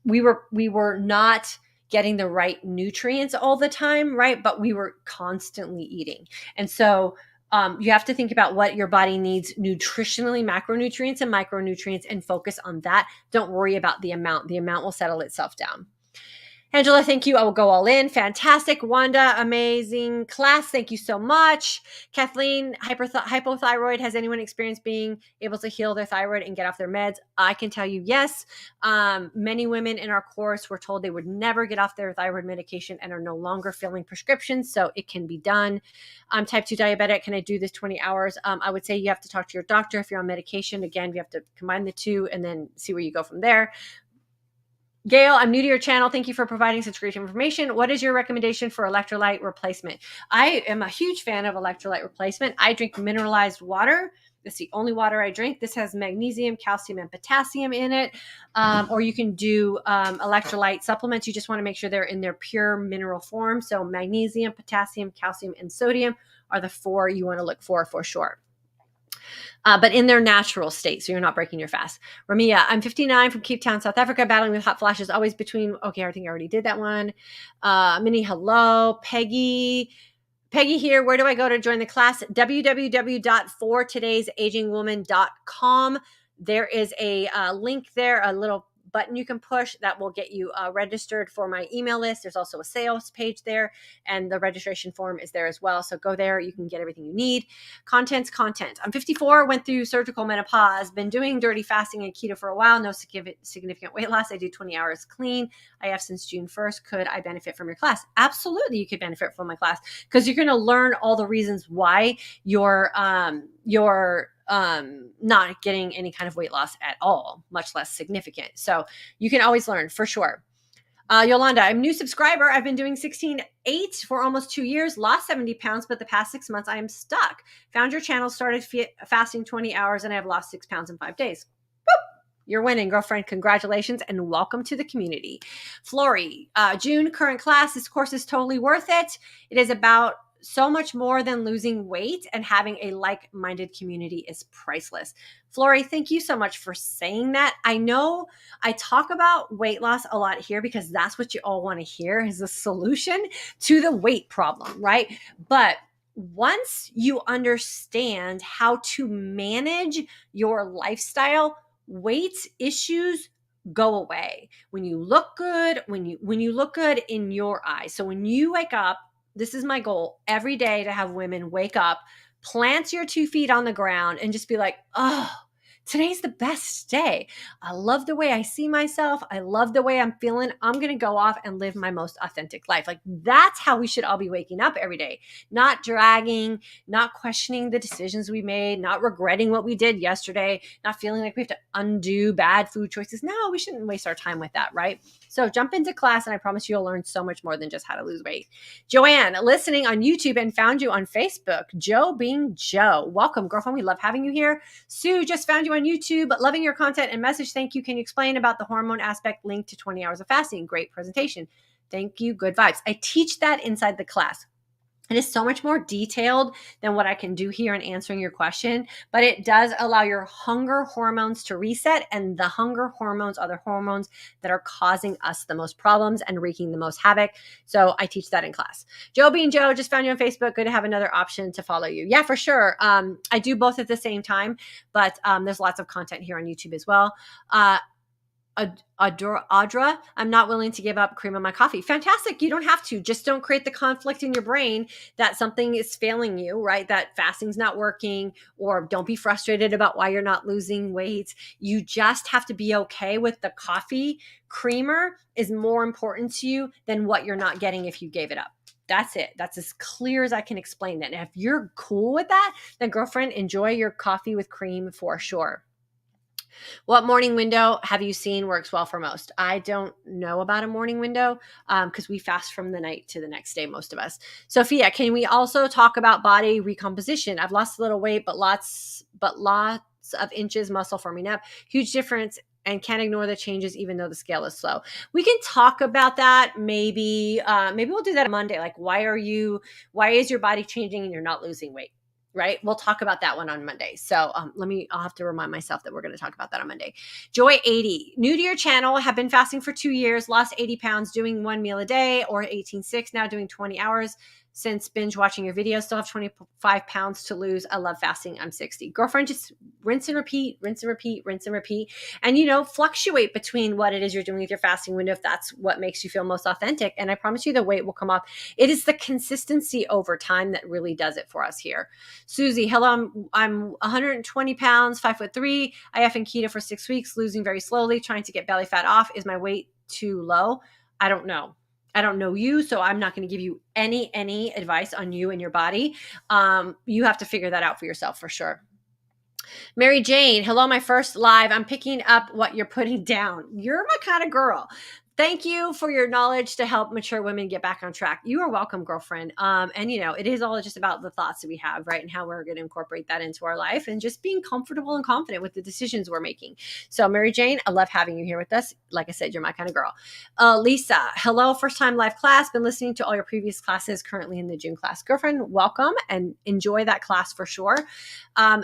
we were not getting the right nutrients all the time, right? But we were constantly eating. And so you have to think about what your body needs nutritionally, macronutrients and micronutrients, and focus on that. Don't worry about the amount. The amount will settle itself down. Angela, thank you. I will go all in. Fantastic. Wanda, amazing class. Thank you so much. Kathleen, hypothyroid. Has anyone experienced being able to heal their thyroid and get off their meds? I can tell you yes. Many women in our course were told they would never get off their thyroid medication and are no longer filling prescriptions. So it can be done. I'm type 2 diabetic. Can I do this 20 hours? I would say you have to talk to your doctor if you're on medication. Again, you have to combine the two and then see where you go from there. Gail, I'm new to your channel. Thank you for providing such great information. What is your recommendation for electrolyte replacement? I am a huge fan of electrolyte replacement. I drink mineralized water. It's the only water I drink. This has magnesium, calcium, and potassium in it. Or you can do electrolyte supplements. You just want to make sure they're in their pure mineral form. So magnesium, potassium, calcium, and sodium are the 4 you want to look for sure. But in their natural state, so you're not breaking your fast. Ramia, I'm 59 from Cape Town, South Africa, battling with hot flashes always between, okay, I think I already did that one. Minnie, hello. Peggy here. Where do I go to join the class? www.fortoday'sagingwoman.com. There is a link there, a little button you can push that will get you registered for my email list. There's also a sales page there, and the registration form is there as well. So go there. You can get everything you need. Content. I'm 54, went through surgical menopause, been doing dirty fasting and keto for a while. No significant weight loss. I do 20 hours clean. I have since June 1st. Could I benefit from your class? Absolutely. You could benefit from my class because you're going to learn all the reasons why you're not getting any kind of weight loss at all, much less significant. So you can always learn for sure. Yolanda, I'm a new subscriber. I've been doing 16.8 for almost 2 years, lost 70 pounds, but the past 6 months I am stuck. Found your channel, started fasting 20 hours, and I have lost 6 pounds in 5 days. You're winning, girlfriend. Congratulations and welcome to the community. Flory, June, current class. This course is totally worth it. It is about so much more than losing weight, and having a like-minded community is priceless. Flory, thank you so much for saying that. I know I talk about weight loss a lot here because that's what you all want to hear, is a solution to the weight problem, right? But once you understand how to manage your lifestyle, weight issues go away. When you look good, when you look good in your eyes. So when you wake up, this is my goal every day, to have women wake up, plant your 2 feet on the ground and just be like, oh, today's the best day. I love the way I see myself. I love the way I'm feeling. I'm going to go off and live my most authentic life. Like, that's how we should all be waking up every day, not dragging, not questioning the decisions we made, not regretting what we did yesterday, not feeling like we have to undo bad food choices. No, we shouldn't waste our time with that, right? So jump into class and I promise you'll learn so much more than just how to lose weight. Joanne, listening on YouTube and found you on Facebook. Joe being Joe. Welcome, girlfriend. We love having you here. Sue, just found you on YouTube. Loving your content and message. Thank you. Can you explain about the hormone aspect linked to 20 hours of fasting? Great presentation. Thank you. Good vibes. I teach that inside the class. It is so much more detailed than what I can do here in answering your question, but it does allow your hunger hormones to reset, and the hunger hormones are the hormones that are causing us the most problems and wreaking the most havoc. So I teach that in class. Joe being Joe, just found you on Facebook. Good to have another option to follow you. Yeah, for sure. I do both at the same time, but there's lots of content here on YouTube as well. Audra, I'm not willing to give up cream in my coffee. Fantastic. You don't have to. Just don't create the conflict in your brain that something is failing you, right? That fasting's not working, or don't be frustrated about why you're not losing weight. You just have to be okay with the coffee. Creamer is more important to you than what you're not getting if you gave it up. That's it. That's as clear as I can explain that. And if you're cool with that, then girlfriend, enjoy your coffee with cream for sure. What morning window have you seen works well for most? I don't know about a morning window because we fast from the night to the next day, most of us. Sophia, can we also talk about body recomposition? I've lost a little weight, but lots of inches muscle forming up. Huge difference, and can't ignore the changes even though the scale is slow. We can talk about that. Maybe we'll do that on Monday. Like, why is your body changing and you're not losing weight? Right? We'll talk about that one on Monday. So I'll have to remind myself that we're going to talk about that on Monday. Joy 80, new to your channel, have been fasting for 2 years, lost 80 pounds, doing 1 meal a day, or 18.6, now doing 20 hours. Since binge watching your videos, still have 25 pounds to lose. I love fasting. I'm 60. Girlfriend, just rinse and repeat, rinse and repeat, rinse and repeat. And, fluctuate between what it is you're doing with your fasting window if that's what makes you feel most authentic. And I promise you the weight will come off. It is the consistency over time that really does it for us here. Susie, hello, I'm 120 pounds, 5'3". IF and keto for 6 weeks, losing very slowly, trying to get belly fat off. Is my weight too low? I don't know. I don't know you, so I'm not going to give you any advice on you and your body. You have to figure that out for yourself for sure. Mary Jane, hello, my first live. I'm picking up what you're putting down. You're my kind of girl. Thank you for your knowledge to help mature women get back on track. You are welcome, girlfriend. And it is all just about the thoughts that we have, right? And how we're going to incorporate that into our life and just being comfortable and confident with the decisions we're making. So Mary Jane, I love having you here with us. Like I said, you're my kind of girl. Lisa, hello, first time live class. Been listening to all your previous classes, currently in the June class. Girlfriend, welcome and enjoy that class for sure.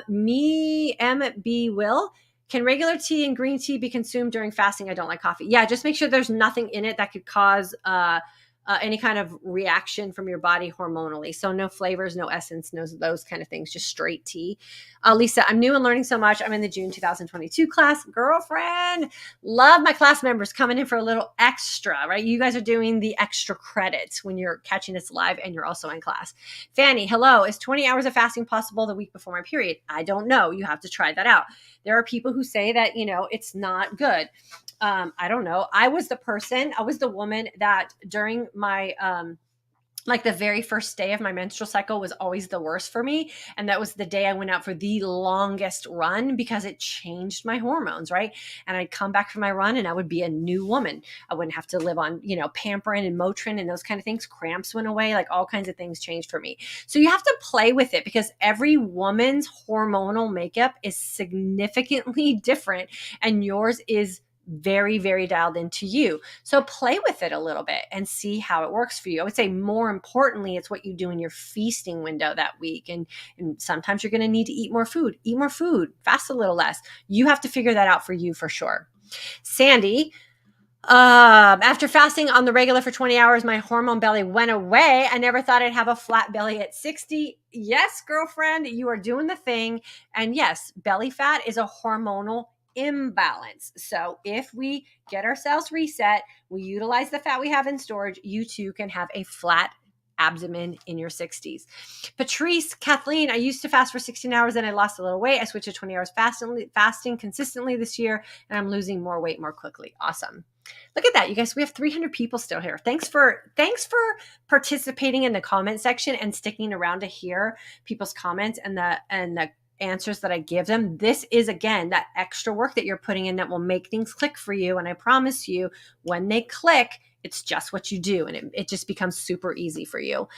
Me, MB Will, can regular tea and green tea be consumed during fasting? I don't like coffee. Yeah, just make sure there's nothing in it that could cause any kind of reaction from your body hormonally. So no flavors, no essence, no those kind of things, just straight tea. Lisa, I'm new and learning so much. I'm in the June 2022 class. Girlfriend, love my class members coming in for a little extra, right? You guys are doing the extra credits when you're catching this live and you're also in class. Fanny, hello. Is 20 hours of fasting possible the week before my period? I don't know. You have to try that out. There are people who say that, it's not good. I don't know. I was the woman that during my Like the very first day of my menstrual cycle was always the worst for me. And that was the day I went out for the longest run because it changed my hormones, right? And I'd come back from my run and I would be a new woman. I wouldn't have to live on, Pamprin and Motrin and those kind of things. Cramps went away, like all kinds of things changed for me. So you have to play with it because every woman's hormonal makeup is significantly different and yours is very, very dialed into you. So play with it a little bit and see how it works for you. I would say more importantly, it's what you do in your feasting window that week. And sometimes you're going to need to eat more food, fast a little less. You have to figure that out for you for sure. Sandy, after fasting on the regular for 20 hours, my hormone belly went away. I never thought I'd have a flat belly at 60. Yes, girlfriend, you are doing the thing. And yes, belly fat is a hormonal imbalance. So if we get ourselves reset, we utilize the fat we have in storage, you too can have a flat abdomen in your 60s. Patrice, Kathleen, I used to fast for 16 hours and I lost a little weight. I switched to 20 hours fasting consistently this year and I'm losing more weight more quickly. Awesome. Look at that, you guys. We have 300 people still here. Thanks for participating in the comment section and sticking around to hear people's comments and the answers that I give them. This is, again, that extra work that you're putting in that will make things click for you. And I promise you, when they click, it's just what you do. And it just becomes super easy for you.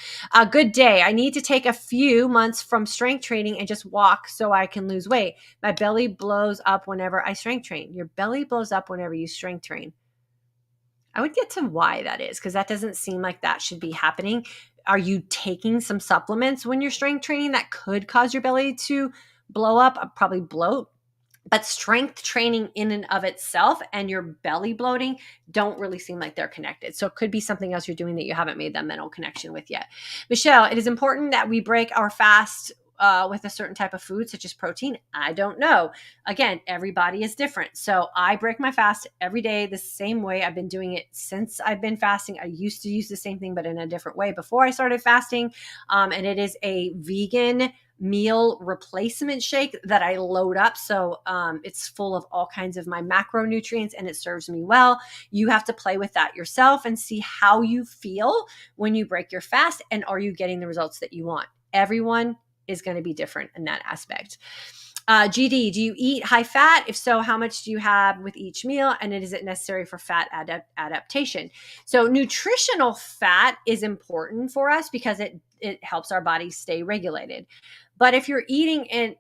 Good day. I need to take a few months from strength training and just walk so I can lose weight. My belly blows up whenever I strength train. Your belly blows up whenever you strength train. I would get to why that is, because that doesn't seem like that should be happening. Are you taking some supplements when you're strength training that could cause your belly to blow up? Probably bloat. But strength training in and of itself and your belly bloating don't really seem like they're connected. So it could be something else you're doing that you haven't made that mental connection with yet. Michelle, it is important that we break our fast with a certain type of food, such as protein. I don't know. Again, everybody is different. So I break my fast every day the same way. I've been doing it since I've been fasting. I used to use the same thing, but in a different way before I started fasting. And it is a vegan meal replacement shake that I load up. So it's full of all kinds of my macronutrients and it serves me well. You have to play with that yourself and see how you feel when you break your fast and are you getting the results that you want. Everyone is going to be different in that aspect. GD, do you eat high fat? If so, how much do you have with each meal? And is it necessary for fat adaptation? So nutritional fat is important for us because it helps our body stay regulated. But if you're eating an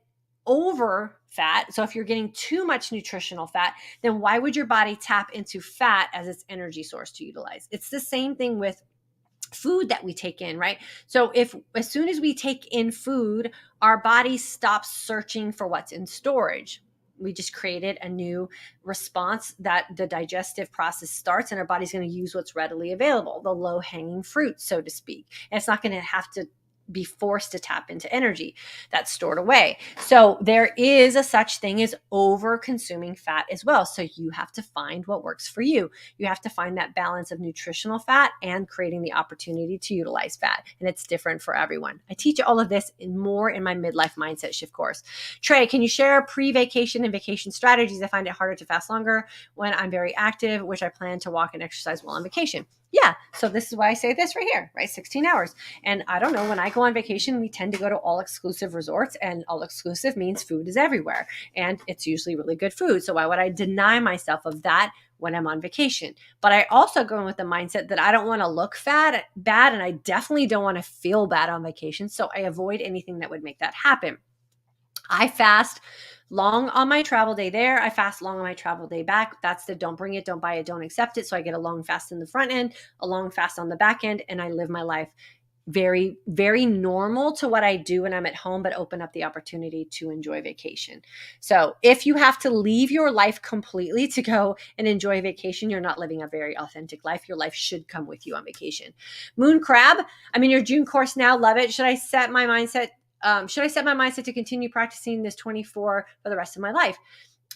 over fat, so if you're getting too much nutritional fat, then why would your body tap into fat as its energy source to utilize? It's the same thing with food that we take in, right? So if as soon as we take in food, our body stops searching for what's in storage. We just created a new response that the digestive process starts and our body's going to use what's readily available, the low-hanging fruit, so to speak. And it's not going to have to be forced to tap into energy that's stored away. So there is a such thing as over consuming fat as well. So you have to find what works for you. You have to find that balance of nutritional fat and creating the opportunity to utilize fat. And it's different for everyone. I teach all of this more in my midlife mindset shift course. Trey, can you share pre-vacation and vacation strategies? I find it harder to fast longer when I'm very active, which I plan to walk and exercise while on vacation. Yeah. So this is why I say this right here, right? 16 hours. And I don't know, when I go on vacation, we tend to go to all exclusive resorts, and all exclusive means food is everywhere. And it's usually really good food. So why would I deny myself of that when I'm on vacation? But I also go in with the mindset that I don't want to look bad, and I definitely don't want to feel bad on vacation. So I avoid anything that would make that happen. I fast long on my travel day there. I fast long on my travel day back. That's the don't bring it, don't buy it, don't accept it. So I get a long fast in the front end, a long fast on the back end, and I live my life very, very normal to what I do when I'm at home, but open up the opportunity to enjoy vacation. So if you have to leave your life completely to go and enjoy vacation, you're not living a very authentic life. Your life should come with you on vacation. Moon Crab, I'm in your June course now. Love it. Should I set my mindset to continue practicing this 24 for the rest of my life?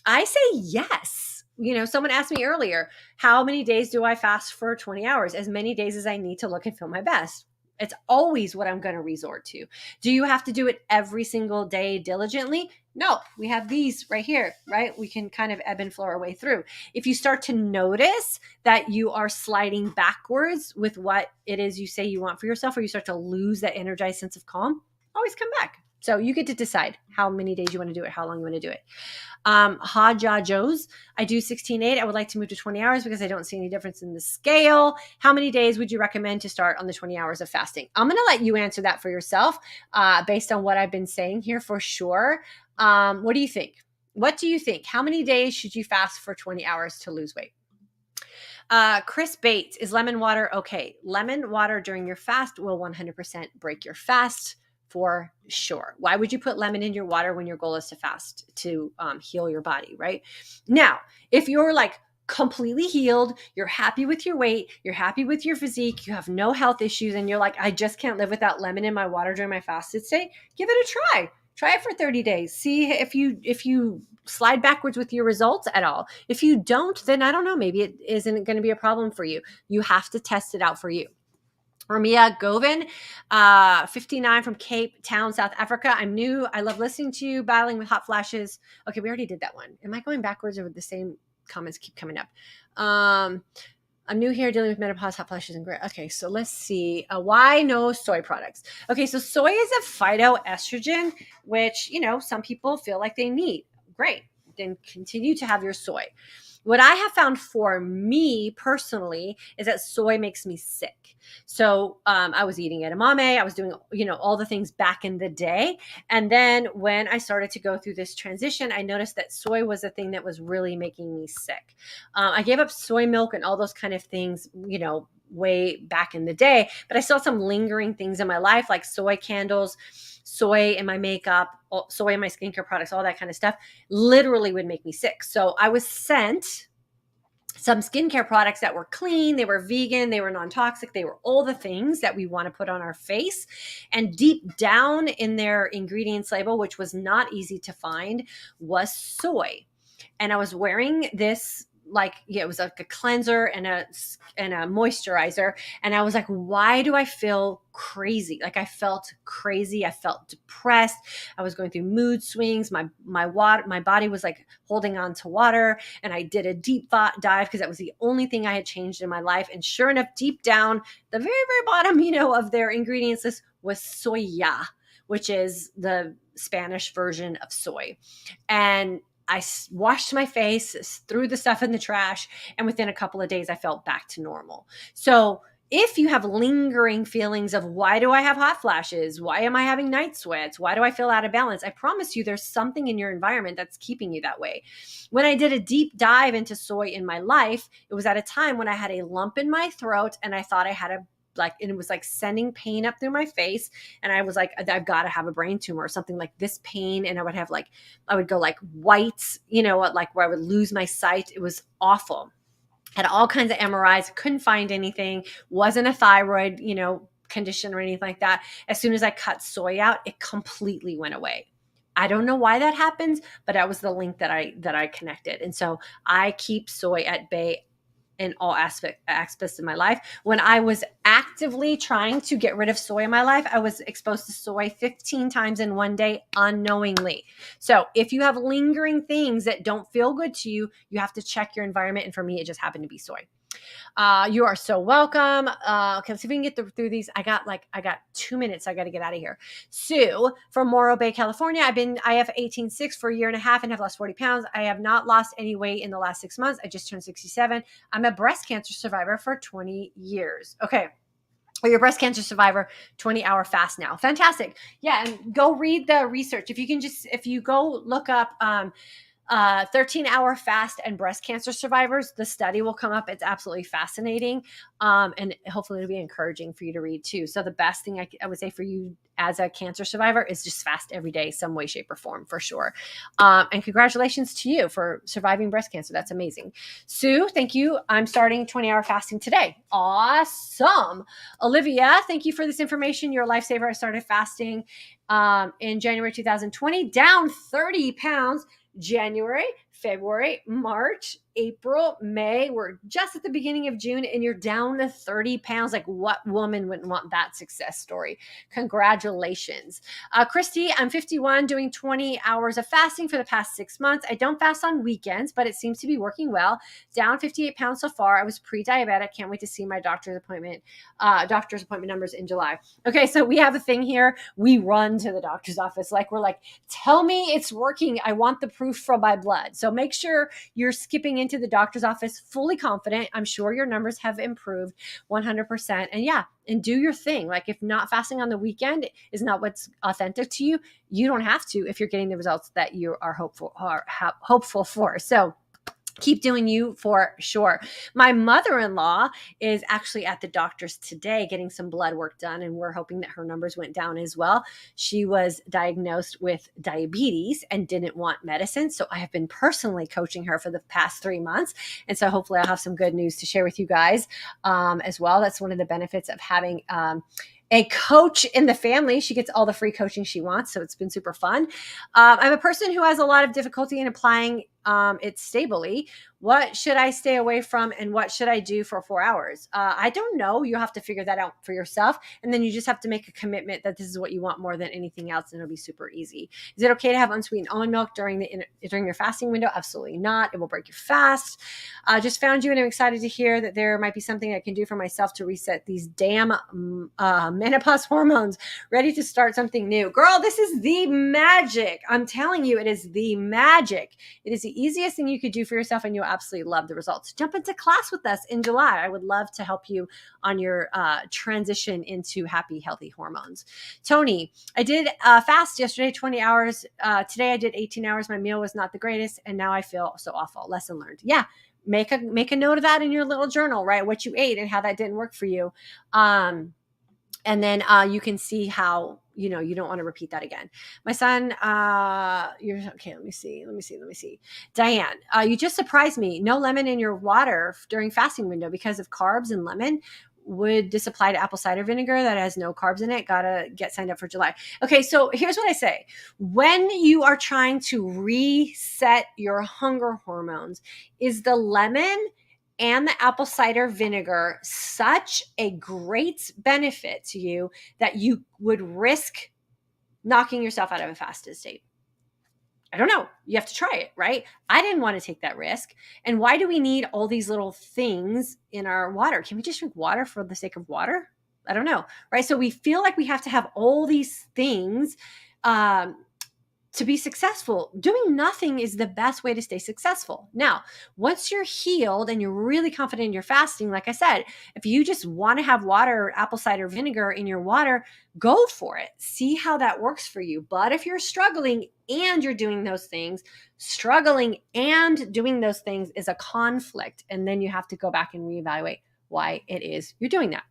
I say yes. Someone asked me earlier, how many days do I fast for 20 hours? As many days as I need to look and feel my best. It's always what I'm going to resort to. Do you have to do it every single day diligently? No, we have these right here, right? We can kind of ebb and flow our way through. If you start to notice that you are sliding backwards with what it is you say you want for yourself, or you start to lose that energized sense of calm, always come back. So you get to decide how many days you want to do it, how long you want to do it. Ha Joe's, I do 16-8. I would like to move to 20 hours because I don't see any difference in the scale. How many days would you recommend to start on the 20 hours of fasting? I'm going to let you answer that for yourself based on what I've been saying here for sure. What do you think? What do you think? How many days should you fast for 20 hours to lose weight? Chris Bates, is lemon water okay? Lemon water during your fast will 100% break your fast for sure. Why would you put lemon in your water when your goal is to fast to heal your body, right? Now, if you're like completely healed, you're happy with your weight, you're happy with your physique, you have no health issues, and you're like, I just can't live without lemon in my water during my fasted state, give it a try. Try it for 30 days. See if you slide backwards with your results at all. If you don't, then I don't know, maybe it isn't going to be a problem for you. You have to test it out for you. Ramia Govin, 59 from Cape Town, South Africa. I'm new. I love listening to you, battling with hot flashes. Okay, we already did that one. Am I going backwards or the same comments keep coming up? I'm new here dealing with menopause, hot flashes, and grit. Okay, so let's see. Why no soy products? Okay, so soy is a phytoestrogen, which, some people feel like they need. Great. Then continue to have your soy. What I have found for me personally is that soy makes me sick. So I was eating edamame. I was doing, all the things back in the day. And then when I started to go through this transition, I noticed that soy was a thing that was really making me sick. I gave up soy milk and all those kind of things, way back in the day, but I still had some lingering things in my life, like soy candles, soy in my makeup, soy in my skincare products, all that kind of stuff literally would make me sick. So I was sent some skincare products that were clean, they were vegan, they were non-toxic, they were all the things that we want to put on our face. And deep down in their ingredients label, which was not easy to find, was soy. And I was wearing this, it was like a cleanser and a moisturizer. And I was like, why do I feel crazy? Like I felt crazy. I felt depressed. I was going through mood swings. My body was like holding on to water. And I did a deep dive because that was the only thing I had changed in my life. And sure enough, deep down, the very, very bottom, of their ingredients list was soya, which is the Spanish version of soy. And I washed my face, threw the stuff in the trash, and within a couple of days, I felt back to normal. So if you have lingering feelings of why do I have hot flashes? Why am I having night sweats? Why do I feel out of balance? I promise you there's something in your environment that's keeping you that way. When I did a deep dive into soy in my life, it was at a time when I had a lump in my throat and I thought I had and it was like sending pain up through my face. And I was like, I've got to have a brain tumor or something like this pain. And I would have I would go white, where I would lose my sight. It was awful. Had all kinds of MRIs, couldn't find anything, wasn't a thyroid, condition or anything like that. As soon as I cut soy out, it completely went away. I don't know why that happens, but that was the link that I connected. And so I keep soy at bay in all aspects of my life. When I was actively trying to get rid of soy in my life, I was exposed to soy 15 times in one day unknowingly. So if you have lingering things that don't feel good to you, you have to check your environment. And for me, it just happened to be soy. You are so welcome. Okay, let's see if we can get through these. I got 2 minutes. So I got to get out of here. Sue from Morro Bay, California. I have 18.6 for a year and a half and have lost 40 pounds. I have not lost any weight in the last 6 months. I just turned 67. I'm a breast cancer survivor for 20 years. Okay. Or you're a breast cancer survivor, 20-hour fast now. Fantastic. Yeah. And go read the research. If you go look up, 13-hour fast and breast cancer survivors, the study will come up. It's absolutely fascinating. And hopefully it'll be encouraging for you to read too. So the best thing I would say for you as a cancer survivor is just fast every day, some way, shape, or form, for sure. And congratulations to you for surviving breast cancer. That's amazing. Sue, thank you. I'm starting 20-hour fasting today. Awesome. Olivia, thank you for this information. You're a lifesaver. I started fasting in January 2020, down 30 pounds. January, February, March, April, May. We're just at the beginning of June and you're down to 30 pounds. Like, what woman wouldn't want that success story? Congratulations. Christy, I'm 51, doing 20 hours of fasting for the past 6 months. I don't fast on weekends, but it seems to be working well. Down 58 pounds so far. I was pre-diabetic. Can't wait to see my doctor's appointment numbers in July. Okay, so we have a thing here. We run to the doctor's office. We're like, tell me it's working. I want the proof from my blood. So make sure you're skipping into the doctor's office fully confident. I'm sure your numbers have improved 100%. And yeah, and do your thing. Like, if not fasting on the weekend is not what's authentic to you, you don't have to if you're getting the results that you are hopeful for. So keep doing you for sure. My mother-in-law is actually at the doctor's today getting some blood work done, and we're hoping that her numbers went down as well. She was diagnosed with diabetes and didn't want medicine, so I have been personally coaching her for the past 3 months, and so hopefully I'll have some good news to share with you guys as well. That's one of the benefits of having a coach in the family. She gets all the free coaching she wants, so it's been super fun. I'm a person who has a lot of difficulty in applying it stably. What should I stay away from, and what should I do for 4 hours? I don't know. You have to figure that out for yourself, and then you just have to make a commitment that this is what you want more than anything else, and it'll be super easy. Is it okay to have unsweetened almond milk during your fasting window? Absolutely not. It will break your fast. Just found you, and I'm excited to hear that there might be something I can do for myself to reset these damn menopause hormones. Ready to start something new. Girl, this is the magic. I'm telling you, it is the magic. It is the easiest thing you could do for yourself, and you'll absolutely love the results. Jump into class with us in July. I would love to help you on your transition into happy, healthy hormones. Tony, I did fast yesterday, 20 hours. Today I did 18 hours. My meal was not the greatest, and now I feel so awful. Lesson learned. Yeah. Make a note of that in your little journal, right? What you ate and how that didn't work for you. And then you can see how, you don't want to repeat that again. My son, you're okay. Let me see. Diane, you just surprised me. No lemon in your water during fasting window because of carbs and lemon. Would this apply to apple cider vinegar that has no carbs in it? Gotta get signed up for July. Okay, so here's what I say. When you are trying to reset your hunger hormones, is the lemon and the apple cider vinegar such a great benefit to you that you would risk knocking yourself out of a fasted state? I don't know. You have to try it, right? I didn't want to take that risk. And why do we need all these little things in our water? Can we just drink water for the sake of water? I don't know, right? So we feel like we have to have all these things to be successful. Doing nothing is the best way to stay successful. Now, once you're healed and you're really confident in your fasting, like I said, if you just want to have water or apple cider vinegar in your water, go for it. See how that works for you. But if you're struggling and you're doing those things, struggling and doing those things is a conflict. And then you have to go back and reevaluate why it is you're doing that.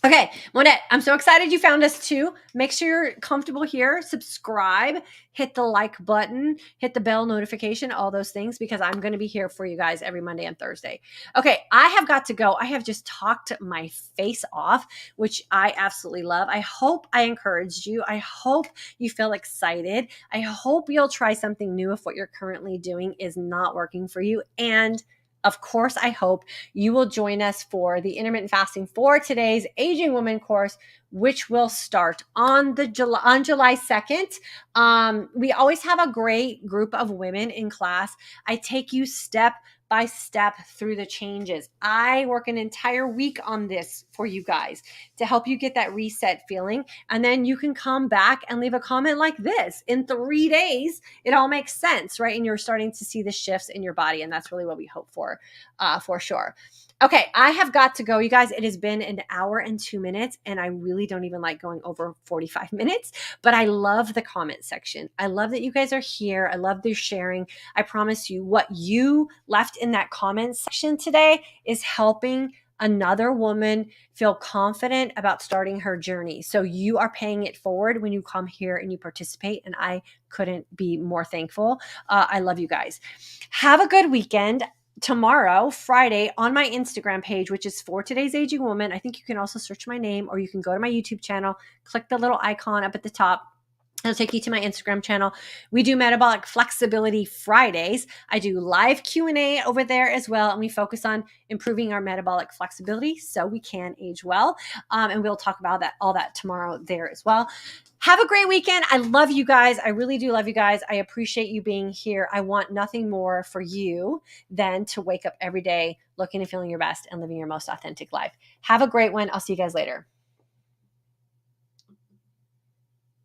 Okay, Monette, I'm so excited you found us too. Make sure you're comfortable here. Subscribe, hit the like button, hit the bell notification, all those things, because I'm going to be here for you guys every Monday and Thursday. Okay, I have got to go. I have just talked my face off, which I absolutely love. I hope I encouraged you. I hope you feel excited. I hope you'll try something new if what you're currently doing is not working for you. And of course, I hope you will join us for the Intermittent Fasting for Today's Aging Woman course, which will start on July 2nd. We always have a great group of women in class. I take you step by step through the changes. I work an entire week on this for you guys to help you get that reset feeling. And then you can come back and leave a comment like this. In 3 days, it all makes sense, right? And you're starting to see the shifts in your body. And that's really what we hope for sure. Okay, I have got to go. You guys, it has been an hour and 2 minutes, and I really don't even like going over 45 minutes, but I love the comment section. I love that you guys are here. I love the sharing. I promise you, what you left in that comment section today is helping another woman feel confident about starting her journey. So you are paying it forward when you come here and you participate, and I couldn't be more thankful. I love you guys. Have a good weekend. Tomorrow, Friday, on my Instagram page, which is For Today's Aging Woman. I think you can also search my name, or you can go to my YouTube channel, click the little icon up at the top. It'll take you to my Instagram channel. We do Metabolic Flexibility Fridays. I do live Q&A over there as well, and we focus on improving our metabolic flexibility so we can age well. And we'll talk about all that tomorrow there as well. Have a great weekend. I love you guys. I really do love you guys. I appreciate you being here. I want nothing more for you than to wake up every day looking and feeling your best and living your most authentic life. Have a great one. I'll see you guys later.